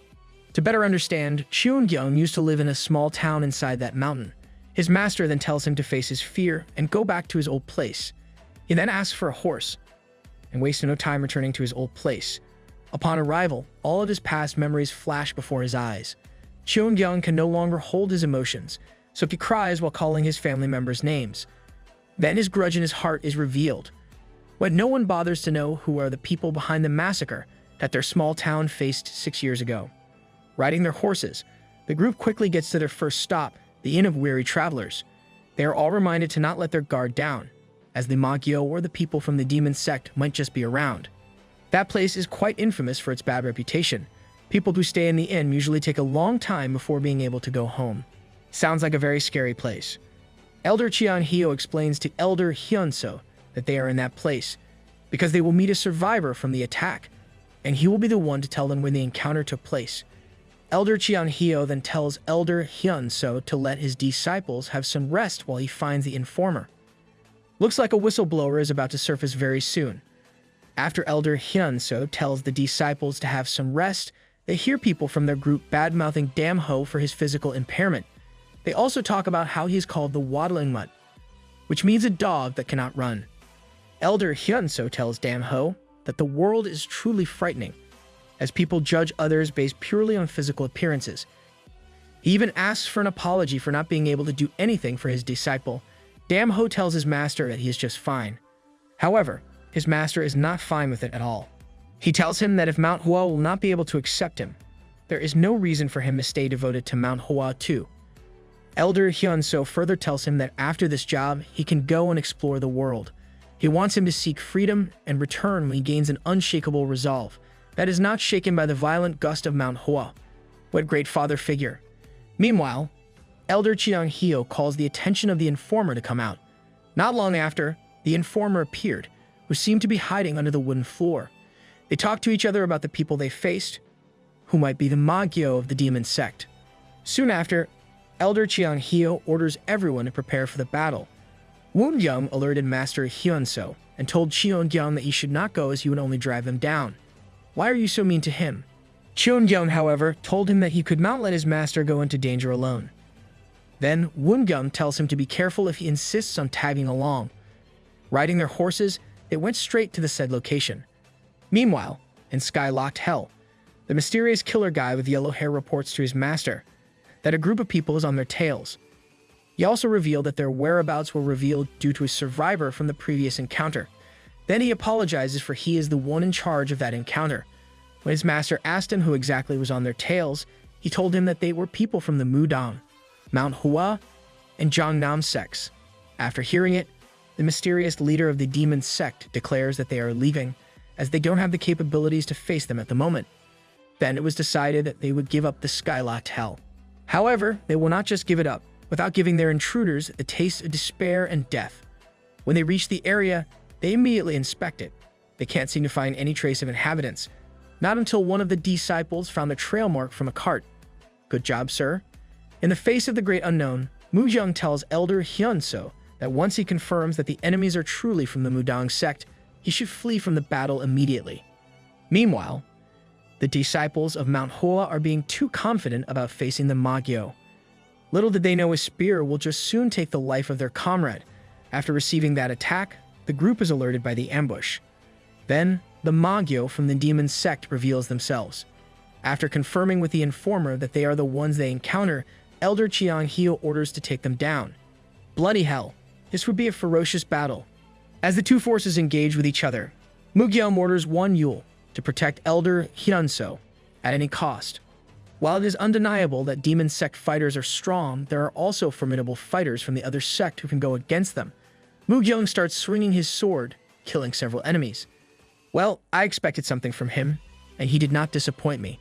To better understand, Cheon-gyeong used to live in a small town inside that mountain. His master then tells him to face his fear and go back to his old place. He then asks for a horse, and wasted no time returning to his old place. Upon arrival, all of his past memories flash before his eyes. Cheon-gyeong can no longer hold his emotions, so he cries while calling his family members' names. Then his grudge in his heart is revealed. When no one bothers to know who are the people behind the massacre that their small town faced 6 years ago. Riding their horses, the group quickly gets to their first stop, the Inn of Weary Travelers. They are all reminded to not let their guard down, as the Magyo or the people from the demon sect might just be around. That place is quite infamous for its bad reputation. People who stay in the inn usually take a long time before being able to go home. Sounds like a very scary place. Elder Chiang Hyo explains to Elder Hyunso that they are in that place because they will meet a survivor from the attack, and he will be the one to tell them when the encounter took place. Elder Chiang Hyo then tells Elder Hyunso to let his disciples have some rest while he finds the informer. Looks like a whistleblower is about to surface very soon. After Elder Hyunso tells the disciples to have some rest, they hear people from their group bad-mouthing Damho for his physical impairment. They also talk about how he is called the Waddling Mutt, which means a dog that cannot run. Elder Hyunso tells Damho that the world is truly frightening, as people judge others based purely on physical appearances. He even asks for an apology for not being able to do anything for his disciple. Damho tells his master that he is just fine. However, his master is not fine with it at all. He tells him that if Manhwa will not be able to accept him, there is no reason for him to stay devoted to Manhwa too. Elder Hyunso further tells him that after this job, he can go and explore the world. He wants him to seek freedom and return when he gains an unshakable resolve that is not shaken by the violent gust of Manhwa. What great father figure. Meanwhile, Elder Chiang-hyo calls the attention of the informer to come out. Not long after, the informer appeared, who seemed to be hiding under the wooden floor. They talked to each other about the people they faced, who might be the Magyo of the demon sect. Soon after, Elder Chiang-hyo orders everyone to prepare for the battle. Woon-gyum alerted Master Hyunso and told Cheon-gyum that he should not go as he would only drive them down. Why are you so mean to him? Cheon-gyum, however, told him that he could not let his master go into danger alone. Then Woon-gyum tells him to be careful if he insists on tagging along. Riding their horses, they went straight to the said location. Meanwhile, in Skylocked Hell, the mysterious killer guy with yellow hair reports to his master that a group of people is on their tails. He also revealed that their whereabouts were revealed due to a survivor from the previous encounter. Then he apologizes for he is the one in charge of that encounter. When his master asked him who exactly was on their tails, he told him that they were people from the Mudang, Mount Hua, and Jongnam sects. After hearing it, the mysterious leader of the demon sect declares that they are leaving, as they don't have the capabilities to face them at the moment. Then it was decided that they would give up the Skylocked Hell. However, they will not just give it up, without giving their intruders a taste of despair and death. When they reach the area, they immediately inspect it. They can't seem to find any trace of inhabitants, not until one of the disciples found the trail mark from a cart. Good job, sir. In the face of the great unknown, Mu-jung tells Elder Hyunso that once he confirms that the enemies are truly from the Mudang sect, he should flee from the battle immediately. Meanwhile, the disciples of Mount Hua are being too confident about facing the Magyo. Little did they know a spear will just soon take the life of their comrade. After receiving that attack, the group is alerted by the ambush. Then, the Magyo from the demon sect reveals themselves. After confirming with the informer that they are the ones they encounter, Elder Chiang-hyo orders to take them down. Bloody hell, this would be a ferocious battle. As the two forces engage with each other, Mu-gyum orders Won Yul to protect Elder Hyunso at any cost. While it is undeniable that demon sect fighters are strong, there are also formidable fighters from the other sect who can go against them. Mu-gyung starts swinging his sword, killing several enemies. Well, I expected something from him, and he did not disappoint me.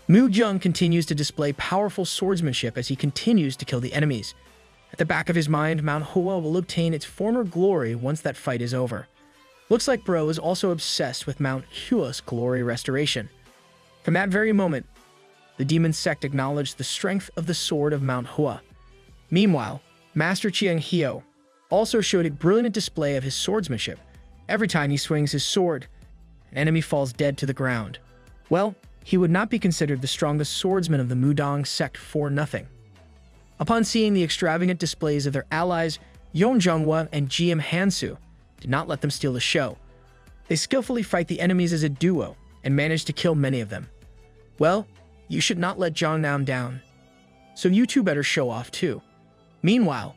Mu-gyung continues to display powerful swordsmanship as he continues to kill the enemies. At the back of his mind, Mount Hua will obtain its former glory once that fight is over. Looks like Bro is also obsessed with Mount Hua's glory restoration. From that very moment, the demon sect acknowledged the strength of the sword of Mount Hua. Meanwhile, Master Chiang-hyo also showed a brilliant display of his swordsmanship. Every time he swings his sword, an enemy falls dead to the ground. Well, he would not be considered the strongest swordsman of the Mudang sect for nothing. Upon seeing the extravagant displays of their allies, Yeon Jung-hwa and GM Hansu did not let them steal the show. They skillfully fight the enemies as a duo and manage to kill many of them. Well, you should not let Jongnam down, so you two better show off too. Meanwhile,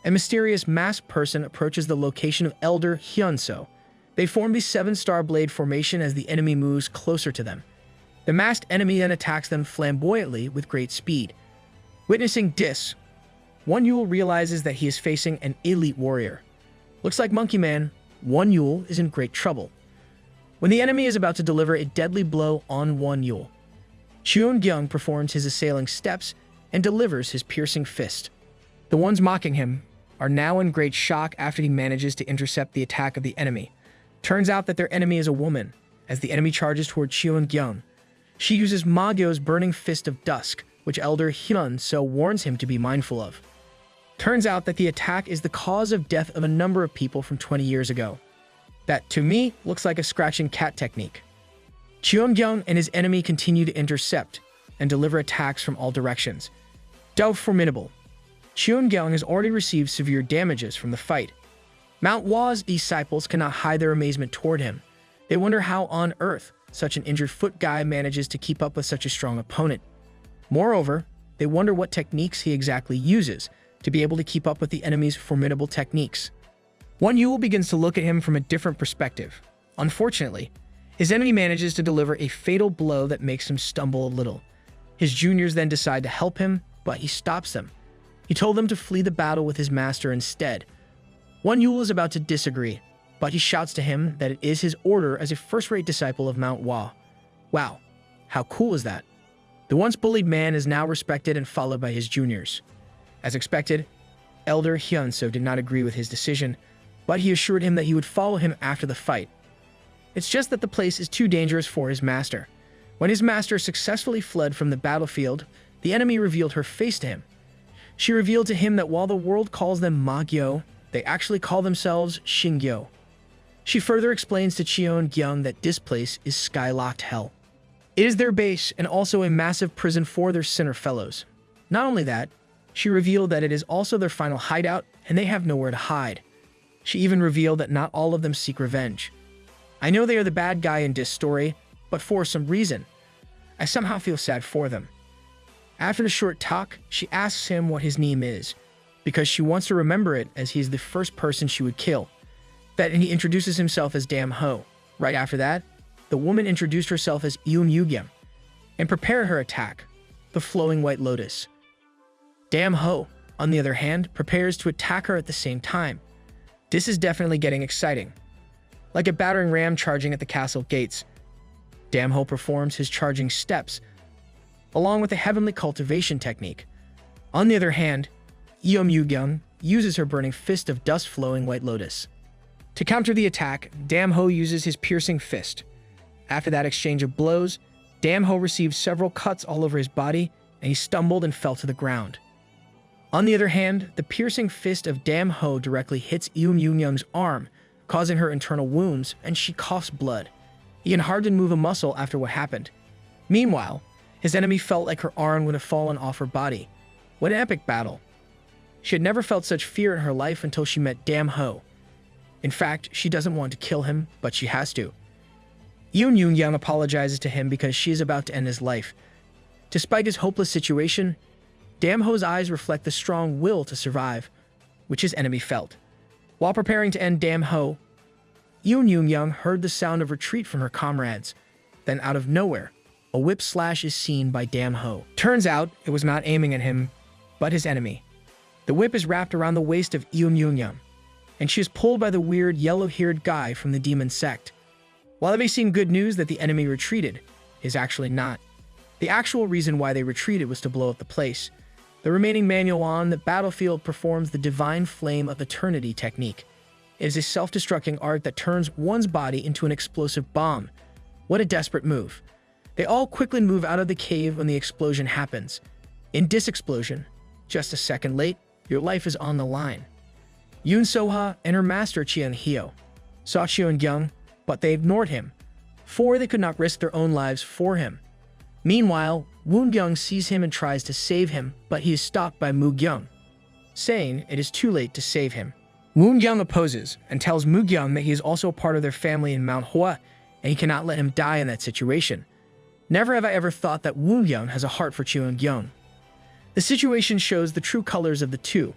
a mysterious masked person approaches the location of Elder Hyunso. They form the 7-star blade formation as the enemy moves closer to them. The masked enemy then attacks them flamboyantly with great speed. Witnessing this, Won Yul realizes that he is facing an elite warrior. Looks like Monkey Man, Won Yul is in great trouble. When the enemy is about to deliver a deadly blow on Won Yul, Cheon-gyung performs his assailing steps and delivers his piercing fist. The ones mocking him are now in great shock after he manages to intercept the attack of the enemy. Turns out that their enemy is a woman. As the enemy charges toward Cheon-gyung, she uses Magyo's burning fist of dusk, which Elder Hyunso warns him to be mindful of. Turns out that the attack is the cause of death of a number of people from 20 years ago. That, to me, looks like a scratching cat technique. Cheon-gyung and his enemy continue to intercept and deliver attacks from all directions. Though formidable, Cheon-gyung has already received severe damages from the fight. Manhwa's disciples cannot hide their amazement toward him. They wonder how on earth such an injured foot guy manages to keep up with such a strong opponent. Moreover, they wonder what techniques he exactly uses to be able to keep up with the enemy's formidable techniques. One Yule begins to look at him from a different perspective. Unfortunately, his enemy manages to deliver a fatal blow that makes him stumble a little. His juniors then decide to help him, but he stops them. He told them to flee the battle with his master instead. One Yule is about to disagree, but he shouts to him that it is his order as a first-rate disciple of Manhwa. Wow, how cool is that? The once bullied man is now respected and followed by his juniors. As expected, Elder Hyunso did not agree with his decision, but he assured him that he would follow him after the fight. It's just that the place is too dangerous for his master. When his master successfully fled from the battlefield, the enemy revealed her face to him. She revealed to him that while the world calls them Magyo, they actually call themselves Shingyo. She further explains to Cheon-gyung that this place is skylocked hell. It is their base and also a massive prison for their sinner fellows. Not only that, she revealed that it is also their final hideout and they have nowhere to hide. She even revealed that not all of them seek revenge. I know they are the bad guy in this story, but for some reason, I somehow feel sad for them. After the short talk, she asks him what his name is, because she wants to remember it as he is the first person she would kill. And he introduces himself as Dam Ho. Right after that, the woman introduced herself as Eum Yugyam and prepared her attack, the flowing white lotus. Dam Ho, on the other hand, prepares to attack her at the same time. This is definitely getting exciting. Like a battering ram charging at the castle gates, Dam Ho performs his charging steps, along with a heavenly cultivation technique. On the other hand, Eum Yugyam uses her burning fist of dust flowing white lotus. To counter the attack, Dam Ho uses his piercing fist. After that exchange of blows, Dam Ho received several cuts all over his body, and he stumbled and fell to the ground. On the other hand, the piercing fist of Dam Ho directly hits Eum Yugyam's arm, causing her internal wounds, and she coughs blood. He can hardly move a muscle after what happened. Meanwhile, his enemy felt like her arm would have fallen off her body. What an epic battle. She had never felt such fear in her life until she met Dam Ho. In fact, she doesn't want to kill him, but she has to. Eum Yugyam apologizes to him because she is about to end his life. Despite his hopeless situation, Dam Ho's eyes reflect the strong will to survive, which his enemy felt. While preparing to end Dam Ho, Eum Yugyam heard the sound of retreat from her comrades. Then out of nowhere, a whip slash is seen by Dam Ho. Turns out, it was not aiming at him, but his enemy. The whip is wrapped around the waist of Eum Yugyam, and she is pulled by the weird yellow-haired guy from the demon sect. While it may seem good news that the enemy retreated, it is actually not. The actual reason why they retreated was to blow up the place. The remaining manual on the battlefield performs the divine flame of eternity technique. It is a self-destructing art that turns one's body into an explosive bomb. What a desperate move. They all quickly move out of the cave when the explosion happens. In this explosion, just a second late, your life is on the line. Yoon Soha and her master Cheon Hyo saw Cheon-gyung, but they ignored him, for they could not risk their own lives for him. Meanwhile, Woon-gyung sees him and tries to save him, but he is stopped by Mu-gyung, saying it is too late to save him. Woon-gyung opposes and tells Mu-gyung that he is also a part of their family in Manhwa, and he cannot let him die in that situation. Never have I ever thought that Woon-gyung has a heart for Cheon-gyung. The situation shows the true colors of the two.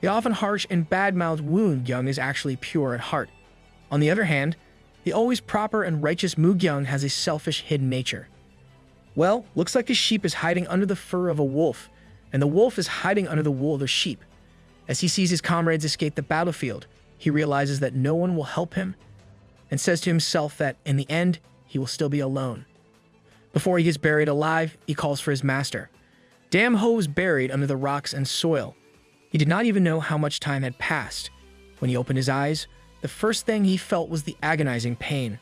The often harsh and bad-mouthed Woon-gyung is actually pure at heart. On the other hand, the always proper and righteous Mu-gyung has a selfish, hidden nature. Well, looks like a sheep is hiding under the fur of a wolf, and the wolf is hiding under the wool of the sheep. As he sees his comrades escape the battlefield, he realizes that no one will help him, and says to himself that, in the end, he will still be alone. Before he gets buried alive, he calls for his master. Dam Ho was buried under the rocks and soil. He did not even know how much time had passed. When he opened his eyes, the first thing he felt was the agonizing pain.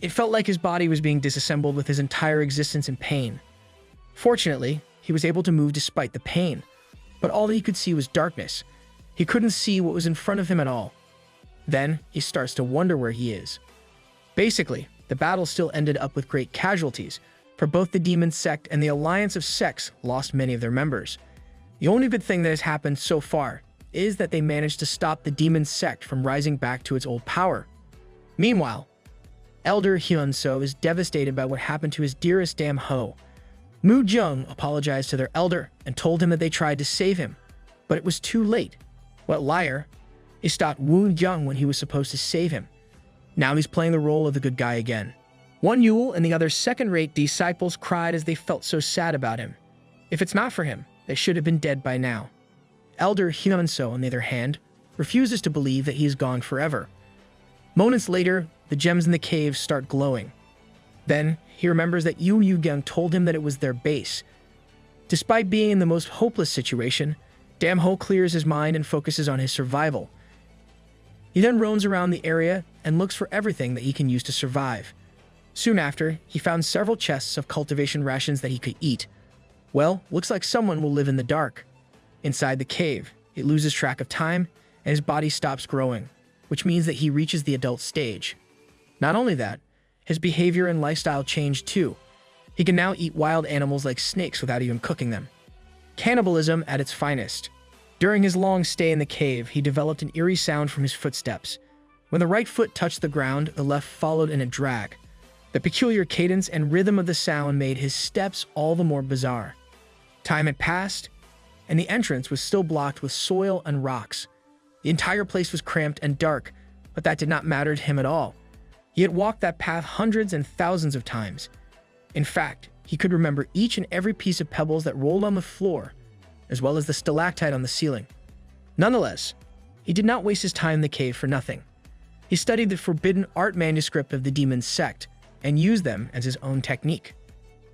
It felt like his body was being disassembled with his entire existence in pain. Fortunately, he was able to move despite the pain, but all that he could see was darkness. He couldn't see what was in front of him at all. Then, he starts to wonder where he is. Basically, the battle still ended up with great casualties, for both the demon sect and the alliance of sects lost many of their members. The only good thing that has happened so far is that they managed to stop the demon sect from rising back to its old power. Meanwhile, Elder Hyun-so is devastated by what happened to his dearest Dam-ho. Moo-jung apologized to their elder and told him that they tried to save him, but it was too late. What liar! He stopped Woo-jung when he was supposed to save him. Now he's playing the role of the good guy again. One Yule and the other second-rate disciples cried as they felt so sad about him. If it's not for him, they should have been dead by now. Elder Hyun-so, on the other hand, refuses to believe that he is gone forever. Moments later, the gems in the cave start glowing. Then, he remembers that Yoo Yu-gyung told him that it was their base. Despite being in the most hopeless situation, Dam-ho clears his mind and focuses on his survival. He then roams around the area and looks for everything that he can use to survive. Soon after, he found several chests of cultivation rations that he could eat. Well, looks like someone will live in the dark. Inside the cave, he loses track of time and his body stops growing, which means that he reaches the adult stage. Not only that, his behavior and lifestyle changed too. He can now eat wild animals like snakes without even cooking them. Cannibalism at its finest. During his long stay in the cave, he developed an eerie sound from his footsteps. When the right foot touched the ground, the left followed in a drag. The peculiar cadence and rhythm of the sound made his steps all the more bizarre. Time had passed, and the entrance was still blocked with soil and rocks. The entire place was cramped and dark, but that did not matter to him at all. He had walked that path hundreds and thousands of times. In fact, he could remember each and every piece of pebbles that rolled on the floor, as well as the stalactite on the ceiling. Nonetheless, he did not waste his time in the cave for nothing. He studied the forbidden art manuscript of the demon sect and used them as his own technique.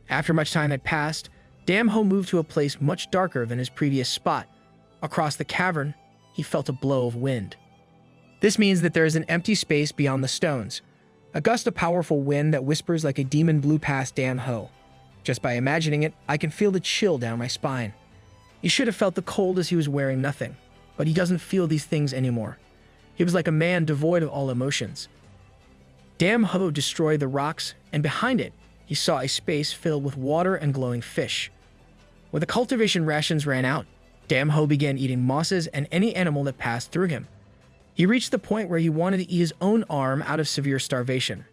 After much time had passed, Dam-ho moved to a place much darker than his previous spot. Across the cavern, he felt a blow of wind. This means that there is an empty space beyond the stones. A gust of powerful wind that whispers like a demon blew past Dam-ho. Just by imagining it, I can feel the chill down my spine. He should have felt the cold as he was wearing nothing, but he doesn't feel these things anymore. He was like a man devoid of all emotions. Dam-ho destroyed the rocks, and behind it, he saw a space filled with water and glowing fish. When the cultivation rations ran out, Dam-ho began eating mosses and any animal that passed through him. He reached the point where he wanted to eat his own arm out of severe starvation.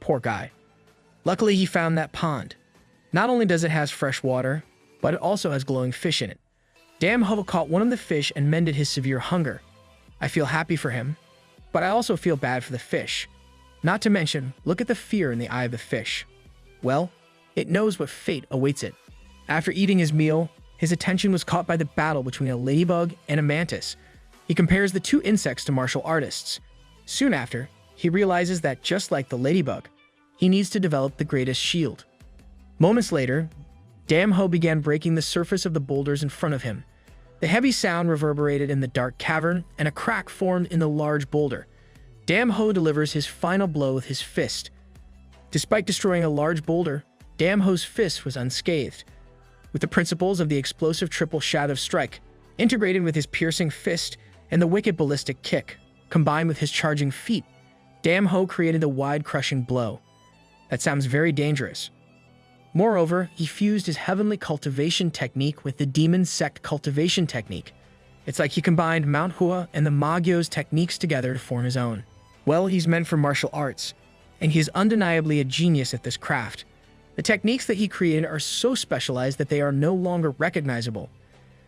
Poor guy. Luckily, he found that pond. Not only does it have fresh water, but it also has glowing fish in it. Dam-ho caught one of the fish and mended his severe hunger. I feel happy for him, but I also feel bad for the fish. Not to mention, look at the fear in the eye of the fish. Well, it knows what fate awaits it. After eating his meal, his attention was caught by the battle between a ladybug and a mantis. He compares the two insects to martial artists. Soon after, he realizes that just like the ladybug, he needs to develop the greatest shield. Moments later, Dam-ho began breaking the surface of the boulders in front of him. The heavy sound reverberated in the dark cavern, and a crack formed in the large boulder. Dam-ho delivers his final blow with his fist. Despite destroying a large boulder, Dam-ho's fist was unscathed. With the principles of the explosive triple shadow strike, integrated with his piercing fist and the wicked ballistic kick, combined with his charging feet, Dam-ho created a wide crushing blow. That sounds very dangerous. Moreover, he fused his heavenly cultivation technique with the demon sect cultivation technique. It's like he combined Manhwa and the Magyo's techniques together to form his own. Well, he's meant for martial arts, and he is undeniably a genius at this craft. The techniques that he created are so specialized that they are no longer recognizable.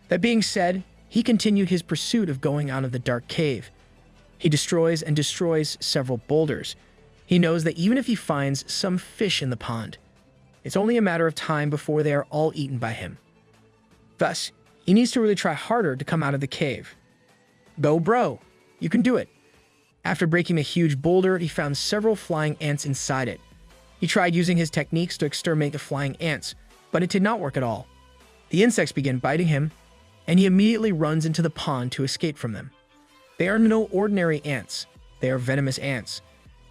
That being said, he continued his pursuit of going out of the dark cave. He destroys and destroys several boulders. He knows that even if he finds some fish in the pond, it's only a matter of time before they are all eaten by him. Thus, he needs to really try harder to come out of the cave. Go, bro. You can do it. After breaking a huge boulder, he found several flying ants inside it. He tried using his techniques to exterminate the flying ants, but it did not work at all. The insects began biting him, and he immediately runs into the pond to escape from them. They are no ordinary ants. They are venomous ants.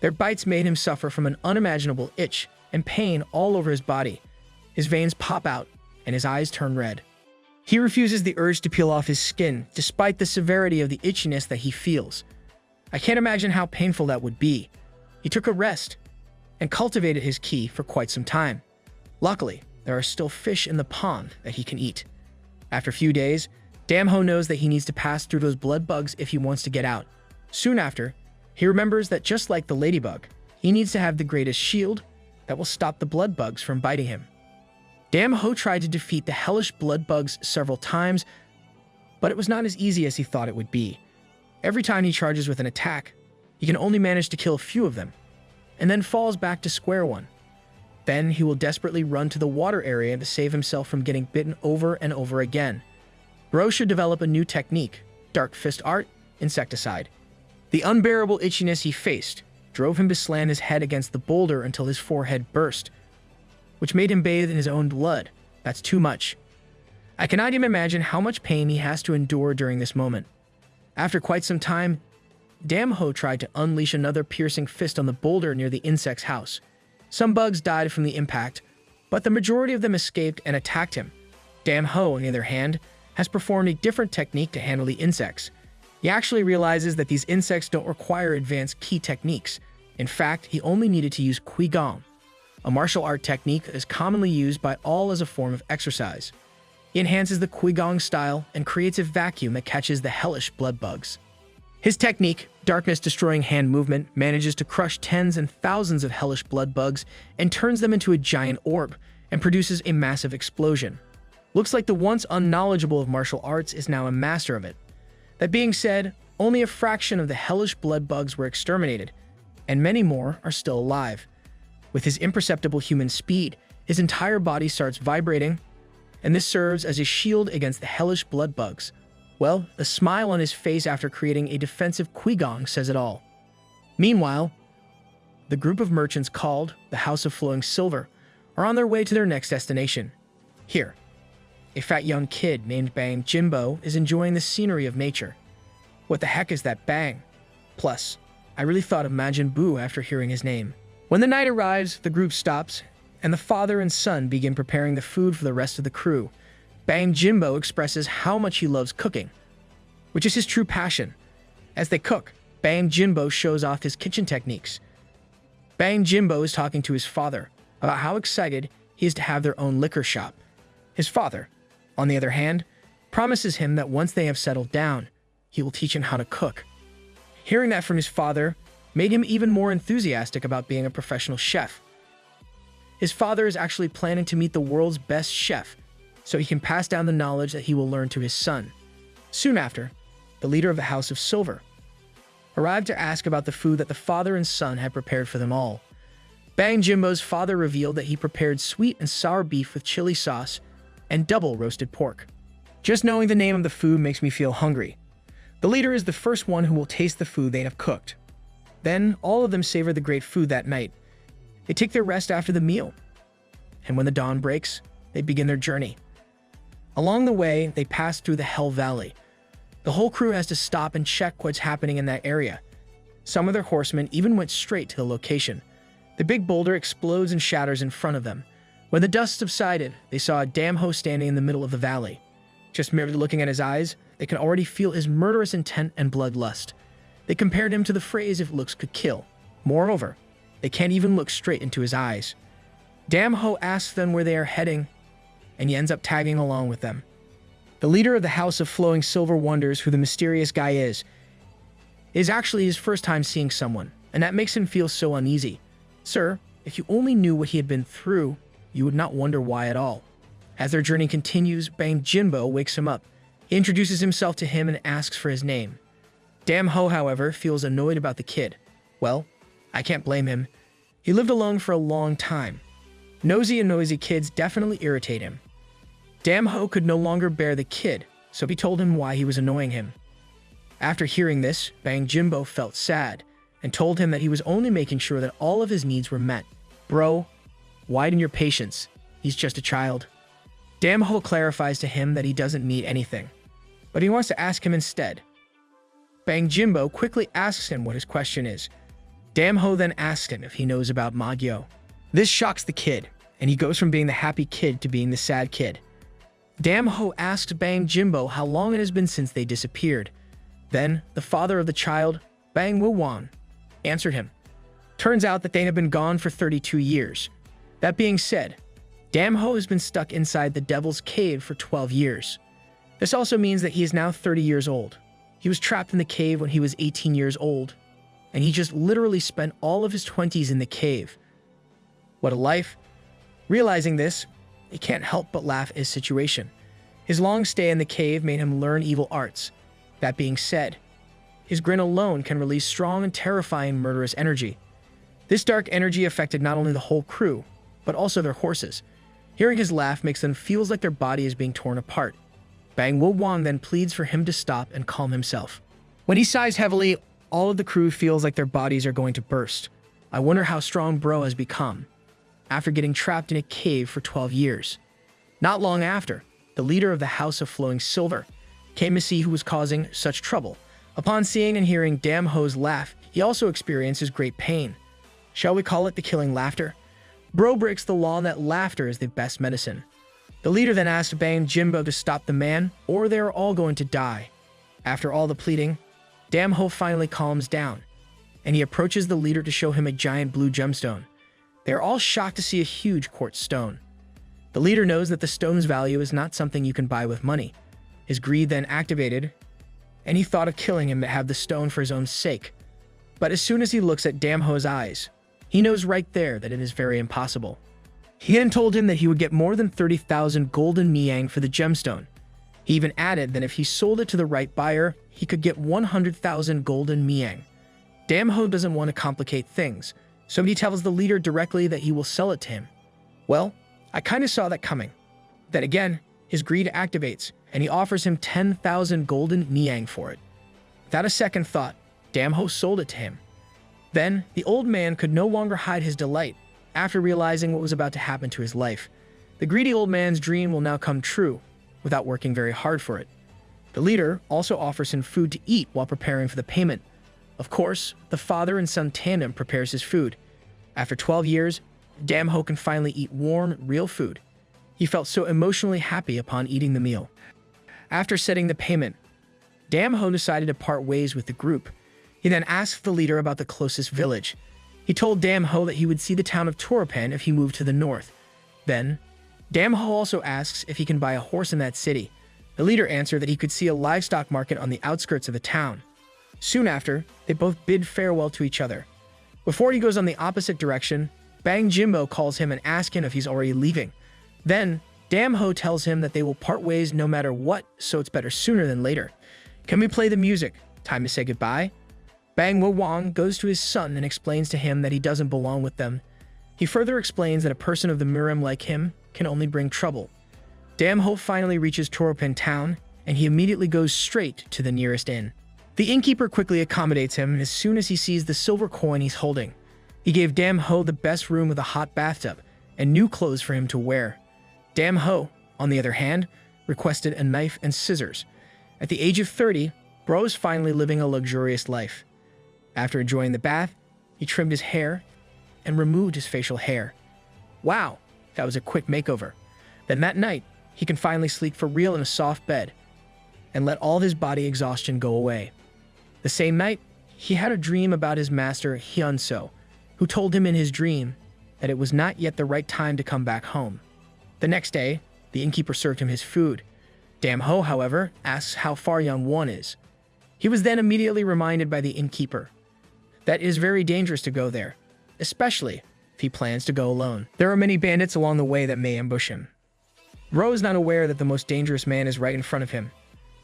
Their bites made him suffer from an unimaginable itch and pain all over his body. His veins pop out, and his eyes turn red. He refuses the urge to peel off his skin, despite the severity of the itchiness that he feels. I can't imagine how painful that would be. He took a rest and cultivated his ki for quite some time. Luckily, there are still fish in the pond that he can eat. After a few days, Damho knows that he needs to pass through those blood bugs if he wants to get out. Soon after, he remembers that just like the ladybug, he needs to have the greatest shield that will stop the blood bugs from biting him. Damho tried to defeat the hellish blood bugs several times, but it was not as easy as he thought it would be. Every time he charges with an attack, he can only manage to kill a few of them, and then falls back to square one. Then he will desperately run to the water area to save himself from getting bitten over and over again. Bro should develop a new technique, Dark Fist Art, Insecticide. The unbearable itchiness he faced drove him to slam his head against the boulder until his forehead burst, which made him bathe in his own blood. That's too much. I cannot even imagine how much pain he has to endure during this moment. After quite some time, Damho tried to unleash another piercing fist on the boulder near the insect's house. Some bugs died from the impact, but the majority of them escaped and attacked him. Damho, on the other hand, has performed a different technique to handle the insects. He actually realizes that these insects don't require advanced key techniques. In fact, he only needed to use Qigong, a martial art technique that is commonly used by all as a form of exercise. He enhances the Qigong style and creates a vacuum that catches the hellish blood bugs. His technique, darkness-destroying hand movement, manages to crush tens and thousands of hellish blood bugs and turns them into a giant orb and produces a massive explosion. Looks like the once unknowledgeable of martial arts is now a master of it. That being said, only a fraction of the hellish blood bugs were exterminated, and many more are still alive. With his imperceptible human speed, his entire body starts vibrating, and this serves as a shield against the hellish blood bugs. Well, the smile on his face after creating a defensive Qigong says it all. Meanwhile, the group of merchants called the House of Flowing Silver are on their way to their next destination. Here, a fat young kid named Bang Jinbo is enjoying the scenery of nature. What the heck is that Bang? Plus, I really thought of Majin Buu after hearing his name. When the night arrives, the group stops, and the father and son begin preparing the food for the rest of the crew. Bang Jinbo expresses how much he loves cooking, which is his true passion. As they cook, Bang Jinbo shows off his kitchen techniques. Bang Jinbo is talking to his father about how excited he is to have their own liquor shop. His father, on the other hand, promises him that once they have settled down, he will teach him how to cook. Hearing that from his father made him even more enthusiastic about being a professional chef. His father is actually planning to meet the world's best chef, so he can pass down the knowledge that he will learn to his son. Soon after, the leader of the House of Silver arrived to ask about the food that the father and son had prepared for them all. Bang Jinbo's father revealed that he prepared sweet and sour beef with chili sauce and double roasted pork. Just knowing the name of the food makes me feel hungry. The leader is the first one who will taste the food they have cooked. Then, all of them savor the great food that night. They take their rest after the meal, and when the dawn breaks, they begin their journey. Along the way, they pass through the Hell Valley. The whole crew has to stop and check what's happening in that area. Some of their horsemen even went straight to the location. The big boulder explodes and shatters in front of them. When the dust subsided, they saw a Damho standing in the middle of the valley. Just merely looking at his eyes, they can already feel his murderous intent and bloodlust. They compared him to the phrase, "if looks could kill." Moreover, they can't even look straight into his eyes. Damho asks them where they are heading, and he ends up tagging along with them. The leader of the House of Flowing Silver wonders who the mysterious guy is. It is actually his first time seeing someone, and that makes him feel so uneasy. Sir, if you only knew what he had been through, you would not wonder why at all. As their journey continues, Bang Jinbo wakes him up. He introduces himself to him and asks for his name. Damho, however, feels annoyed about the kid. Well, I can't blame him. He lived alone for a long time. Nosy and noisy kids definitely irritate him. Damho could no longer bear the kid, so he told him why he was annoying him. After hearing this, Bang Jinbo felt sad and told him that he was only making sure that all of his needs were met. Bro, widen your patience. He's just a child. Damho clarifies to him that he doesn't need anything, but he wants to ask him instead. Bang Jinbo quickly asks him what his question is. Damho then asks him if he knows about Magyo. This shocks the kid, and he goes from being the happy kid to being the sad kid. Damho asks Bang Jinbo how long it has been since they disappeared. Then, the father of the child, Bang Wuwan, answered him. Turns out that they have been gone for 32 years. That being said, Damho has been stuck inside the Devil's Cave for 12 years. This also means that he is now 30 years old. He was trapped in the cave when he was 18 years old, and he just literally spent all of his 20s in the cave. What a life. Realizing this, he can't help but laugh at his situation. His long stay in the cave made him learn evil arts. That being said, his grin alone can release strong and terrifying murderous energy. This dark energy affected not only the whole crew, but also their horses. Hearing his laugh makes them feel like their body is being torn apart. Bang Wo-wang then pleads for him to stop and calm himself. When he sighs heavily, all of the crew feels like their bodies are going to burst. I wonder how strong Bro has become after getting trapped in a cave for 12 years. Not long after, the leader of the House of Flowing Silver came to see who was causing such trouble. Upon seeing and hearing Dam Ho's laugh, he also experiences great pain. Shall we call it the killing laughter? Bro breaks the law that laughter is the best medicine. The leader then asked Bang Jimbo to stop the man, or they are all going to die. After all the pleading, Dam Ho finally calms down, and he approaches the leader to show him a giant blue gemstone. They are all shocked to see a huge quartz stone. The leader knows that the stone's value is not something you can buy with money. His greed then activated, and he thought of killing him to have the stone for his own sake. But as soon as he looks at Dam Ho's eyes, he knows right there that it is very impossible. He then told him that he would get more than 30,000 golden miang for the gemstone. He even added that if he sold it to the right buyer, he could get 100,000 golden miang. Dam Ho doesn't want to complicate things, so he tells the leader directly that he will sell it to him. Well, I kind of saw that coming. Then again, his greed activates, and he offers him 10,000 golden miang for it. Without a second thought, Dam Ho sold it to him. Then, the old man could no longer hide his delight after realizing what was about to happen to his life. The greedy old man's dream will now come true without working very hard for it. The leader also offers him food to eat while preparing for the payment. Of course, the father and son tandem prepares his food. After 12 years, Dam Ho can finally eat warm, real food. He felt so emotionally happy upon eating the meal. After setting the payment, Dam Ho decided to part ways with the group. He then asked the leader about the closest village. He told Dam Ho that he would see the town of Toropan if he moved to the north. Then, Dam Ho also asks if he can buy a horse in that city. The leader answered that he could see a livestock market on the outskirts of the town. Soon after, they both bid farewell to each other. Before he goes on the opposite direction, Bang Jimbo calls him and asks him if he's already leaving. Then, Dam Ho tells him that they will part ways no matter what, so it's better sooner than later. Can we play the music? Time to say goodbye? Bang Wo-wang goes to his son and explains to him that he doesn't belong with them. He further explains that a person of the Mirim like him can only bring trouble. Dam Ho finally reaches Toropan town, and he immediately goes straight to the nearest inn. The innkeeper quickly accommodates him as soon as he sees the silver coin he's holding. He gave Dam Ho the best room with a hot bathtub and new clothes for him to wear. Dam Ho, on the other hand, requested a knife and scissors. At the age of 30, Bro is finally living a luxurious life. After enjoying the bath, he trimmed his hair and removed his facial hair. Wow, that was a quick makeover. Then that night, he can finally sleep for real in a soft bed and let all of his body exhaustion go away. The same night, he had a dream about his master Hyun-so, who told him in his dream that it was not yet the right time to come back home. The next day, the innkeeper served him his food. Dam Ho, however, asks how far Yangwon is. He was then immediately reminded by the innkeeper that it is very dangerous to go there, especially if he plans to go alone. There are many bandits along the way that may ambush him. Ro is not aware that the most dangerous man is right in front of him.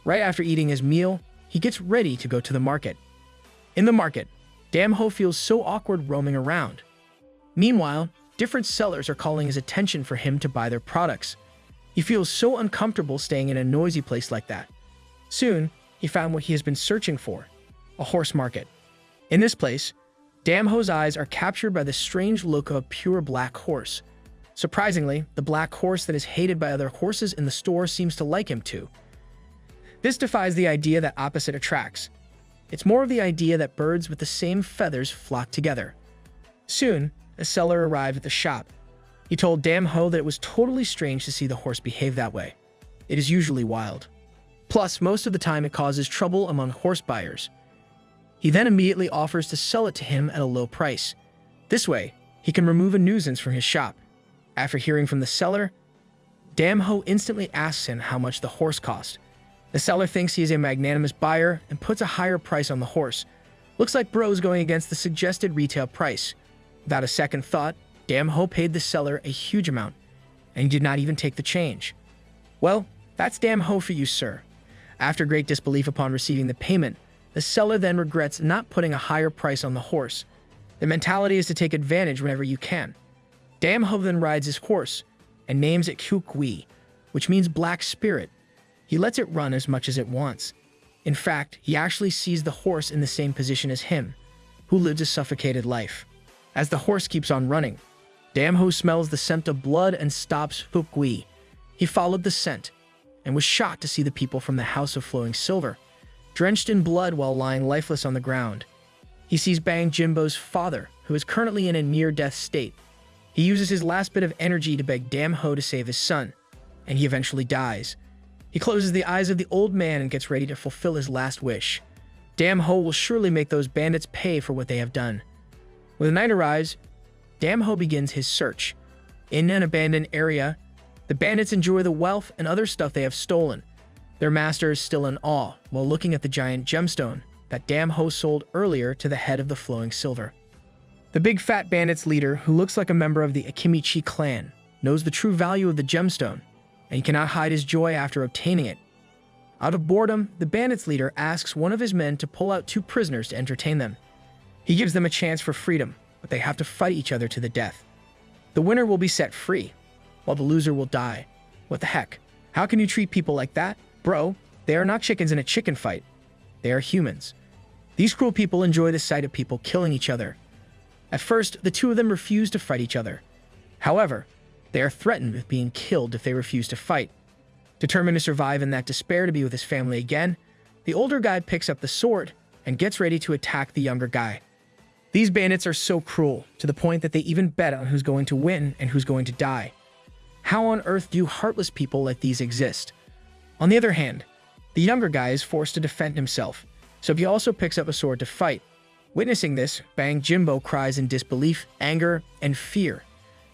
Right after eating his meal, he gets ready to go to the market. In the market, Dam Ho feels so awkward roaming around. Meanwhile, different sellers are calling his attention for him to buy their products. He feels so uncomfortable staying in a noisy place like that. Soon, he found what he has been searching for, a horse market. In this place, Dam Ho's eyes are captured by the strange look of a pure black horse. Surprisingly, the black horse that is hated by other horses in the store seems to like him too. This defies the idea that opposite attracts. It's more of the idea that birds with the same feathers flock together. Soon, a seller arrived at the shop. He told Dam Ho that it was totally strange to see the horse behave that way. It is usually wild. Plus, most of the time it causes trouble among horse buyers. He then immediately offers to sell it to him at a low price. This way, he can remove a nuisance from his shop. After hearing from the seller, Dam Ho instantly asks him how much the horse cost. The seller thinks he is a magnanimous buyer and puts a higher price on the horse. Looks like Bro's going against the suggested retail price. Without a second thought, Damho paid the seller a huge amount, and he did not even take the change. Well, that's Damho for you, sir. After great disbelief upon receiving the payment, the seller then regrets not putting a higher price on the horse. The mentality is to take advantage whenever you can. Damho then rides his horse and names it Kyukwi, which means black spirit. He lets it run as much as it wants. In fact, he actually sees the horse in the same position as him, who lives a suffocated life. As the horse keeps on running, Damho smells the scent of blood and stops Kyukwi. He followed the scent and was shocked to see the people from the House of Flowing Silver, drenched in blood while lying lifeless on the ground. He sees Bang Jimbo's father, who is currently in a near-death state. He uses his last bit of energy to beg Damho to save his son, and he eventually dies. He closes the eyes of the old man and gets ready to fulfill his last wish. Damho will surely make those bandits pay for what they have done. When the night arrives, Damho begins his search. In an abandoned area, the bandits enjoy the wealth and other stuff they have stolen. Their master is still in awe while looking at the giant gemstone that Damho sold earlier to the head of the Flowing Silver. The big fat bandits leader, who looks like a member of the Akimichi clan, knows the true value of the gemstone, and he cannot hide his joy after obtaining it. Out of boredom, the bandits leader asks one of his men to pull out 2 prisoners to entertain them. He gives them a chance for freedom, but they have to fight each other to the death. The winner will be set free, while the loser will die. What the heck? How can you treat people like that? Bro, they are not chickens in a chicken fight. They are humans. These cruel people enjoy the sight of people killing each other. At first, the 2 of them refuse to fight each other. However, they are threatened with being killed if they refuse to fight. Determined to survive in that despair to be with his family again, the older guy picks up the sword and gets ready to attack the younger guy. These bandits are so cruel, to the point that they even bet on who's going to win and who's going to die. How on earth do heartless people like these exist? On the other hand, the younger guy is forced to defend himself, so he also picks up a sword to fight. Witnessing this, Bang Jimbo cries in disbelief, anger, and fear.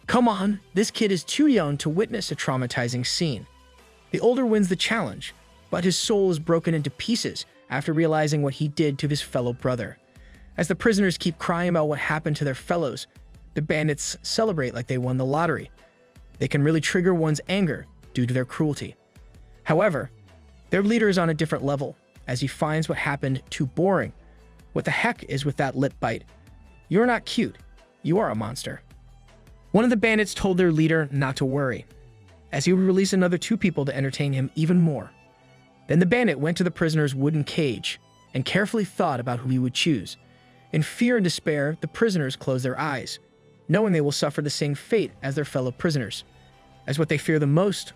Come on, this kid is too young to witness a traumatizing scene. The older wins the challenge, but his soul is broken into pieces after realizing what he did to his fellow brother. As the prisoners keep crying about what happened to their fellows, the bandits celebrate like they won the lottery. They can really trigger one's anger due to their cruelty. However, their leader is on a different level, as he finds what happened too boring. What the heck is with that lip bite? You're not cute. You are a monster. One of the bandits told their leader not to worry, as he would release another 2 people to entertain him even more. Then the bandit went to the prisoner's wooden cage and carefully thought about who he would choose. In fear and despair, the prisoners close their eyes, knowing they will suffer the same fate as their fellow prisoners. As what they fear the most,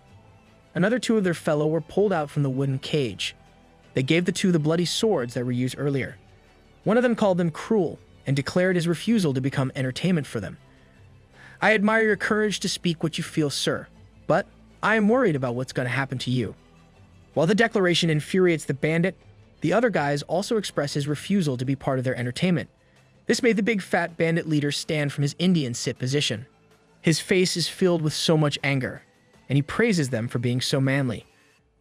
another 2 of their fellow were pulled out from the wooden cage. They gave the 2 the bloody swords that were used earlier. One of them called them cruel and declared his refusal to become entertainment for them. I admire your courage to speak what you feel, sir, but I am worried about what's going to happen to you. While the declaration infuriates the bandit, the other guys also express his refusal to be part of their entertainment. This made the big fat bandit leader stand from his Indian sit position. His face is filled with so much anger, and he praises them for being so manly.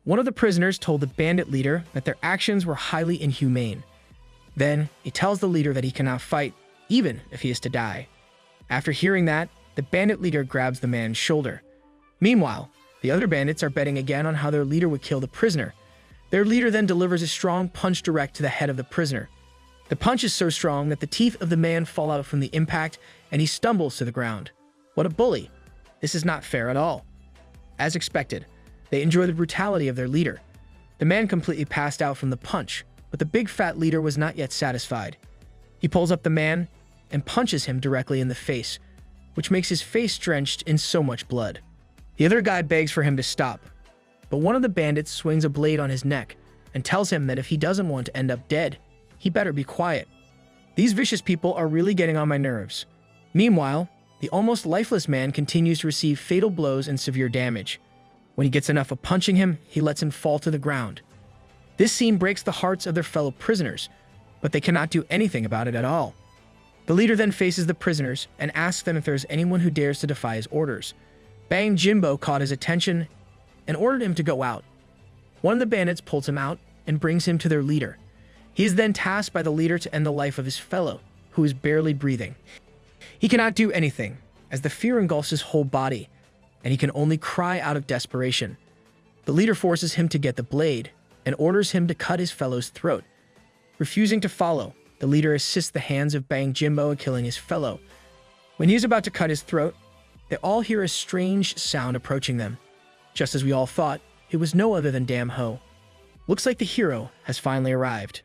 One of the prisoners told the bandit leader that their actions were highly inhumane. Then, he tells the leader that he cannot fight, even if he is to die. After hearing that, the bandit leader grabs the man's shoulder. Meanwhile, the other bandits are betting again on how their leader would kill the prisoner. Their leader then delivers a strong punch direct to the head of the prisoner. The punch is so strong that the teeth of the man fall out from the impact, and he stumbles to the ground. What a bully. This is not fair at all. As expected, they enjoy the brutality of their leader. The man completely passed out from the punch, but the big fat leader was not yet satisfied. He pulls up the man and punches him directly in the face, which makes his face drenched in so much blood. The other guy begs for him to stop, but one of the bandits swings a blade on his neck and tells him that if he doesn't want to end up dead, he better be quiet. These vicious people are really getting on my nerves. Meanwhile, the almost lifeless man continues to receive fatal blows and severe damage. When he gets enough of punching him, he lets him fall to the ground. This scene breaks the hearts of their fellow prisoners, but they cannot do anything about it at all. The leader then faces the prisoners and asks them if there is anyone who dares to defy his orders. Bang Jimbo caught his attention and ordered him to go out. One of the bandits pulls him out and brings him to their leader. He is then tasked by the leader to end the life of his fellow, who is barely breathing. He cannot do anything, as the fear engulfs his whole body, and he can only cry out of desperation. The leader forces him to get the blade and orders him to cut his fellow's throat. Refusing to follow, the leader assists the hands of Bang Jimbo in killing his fellow. When he is about to cut his throat, they all hear a strange sound approaching them. Just as we all thought, it was no other than Damn Ho. Looks like the hero has finally arrived.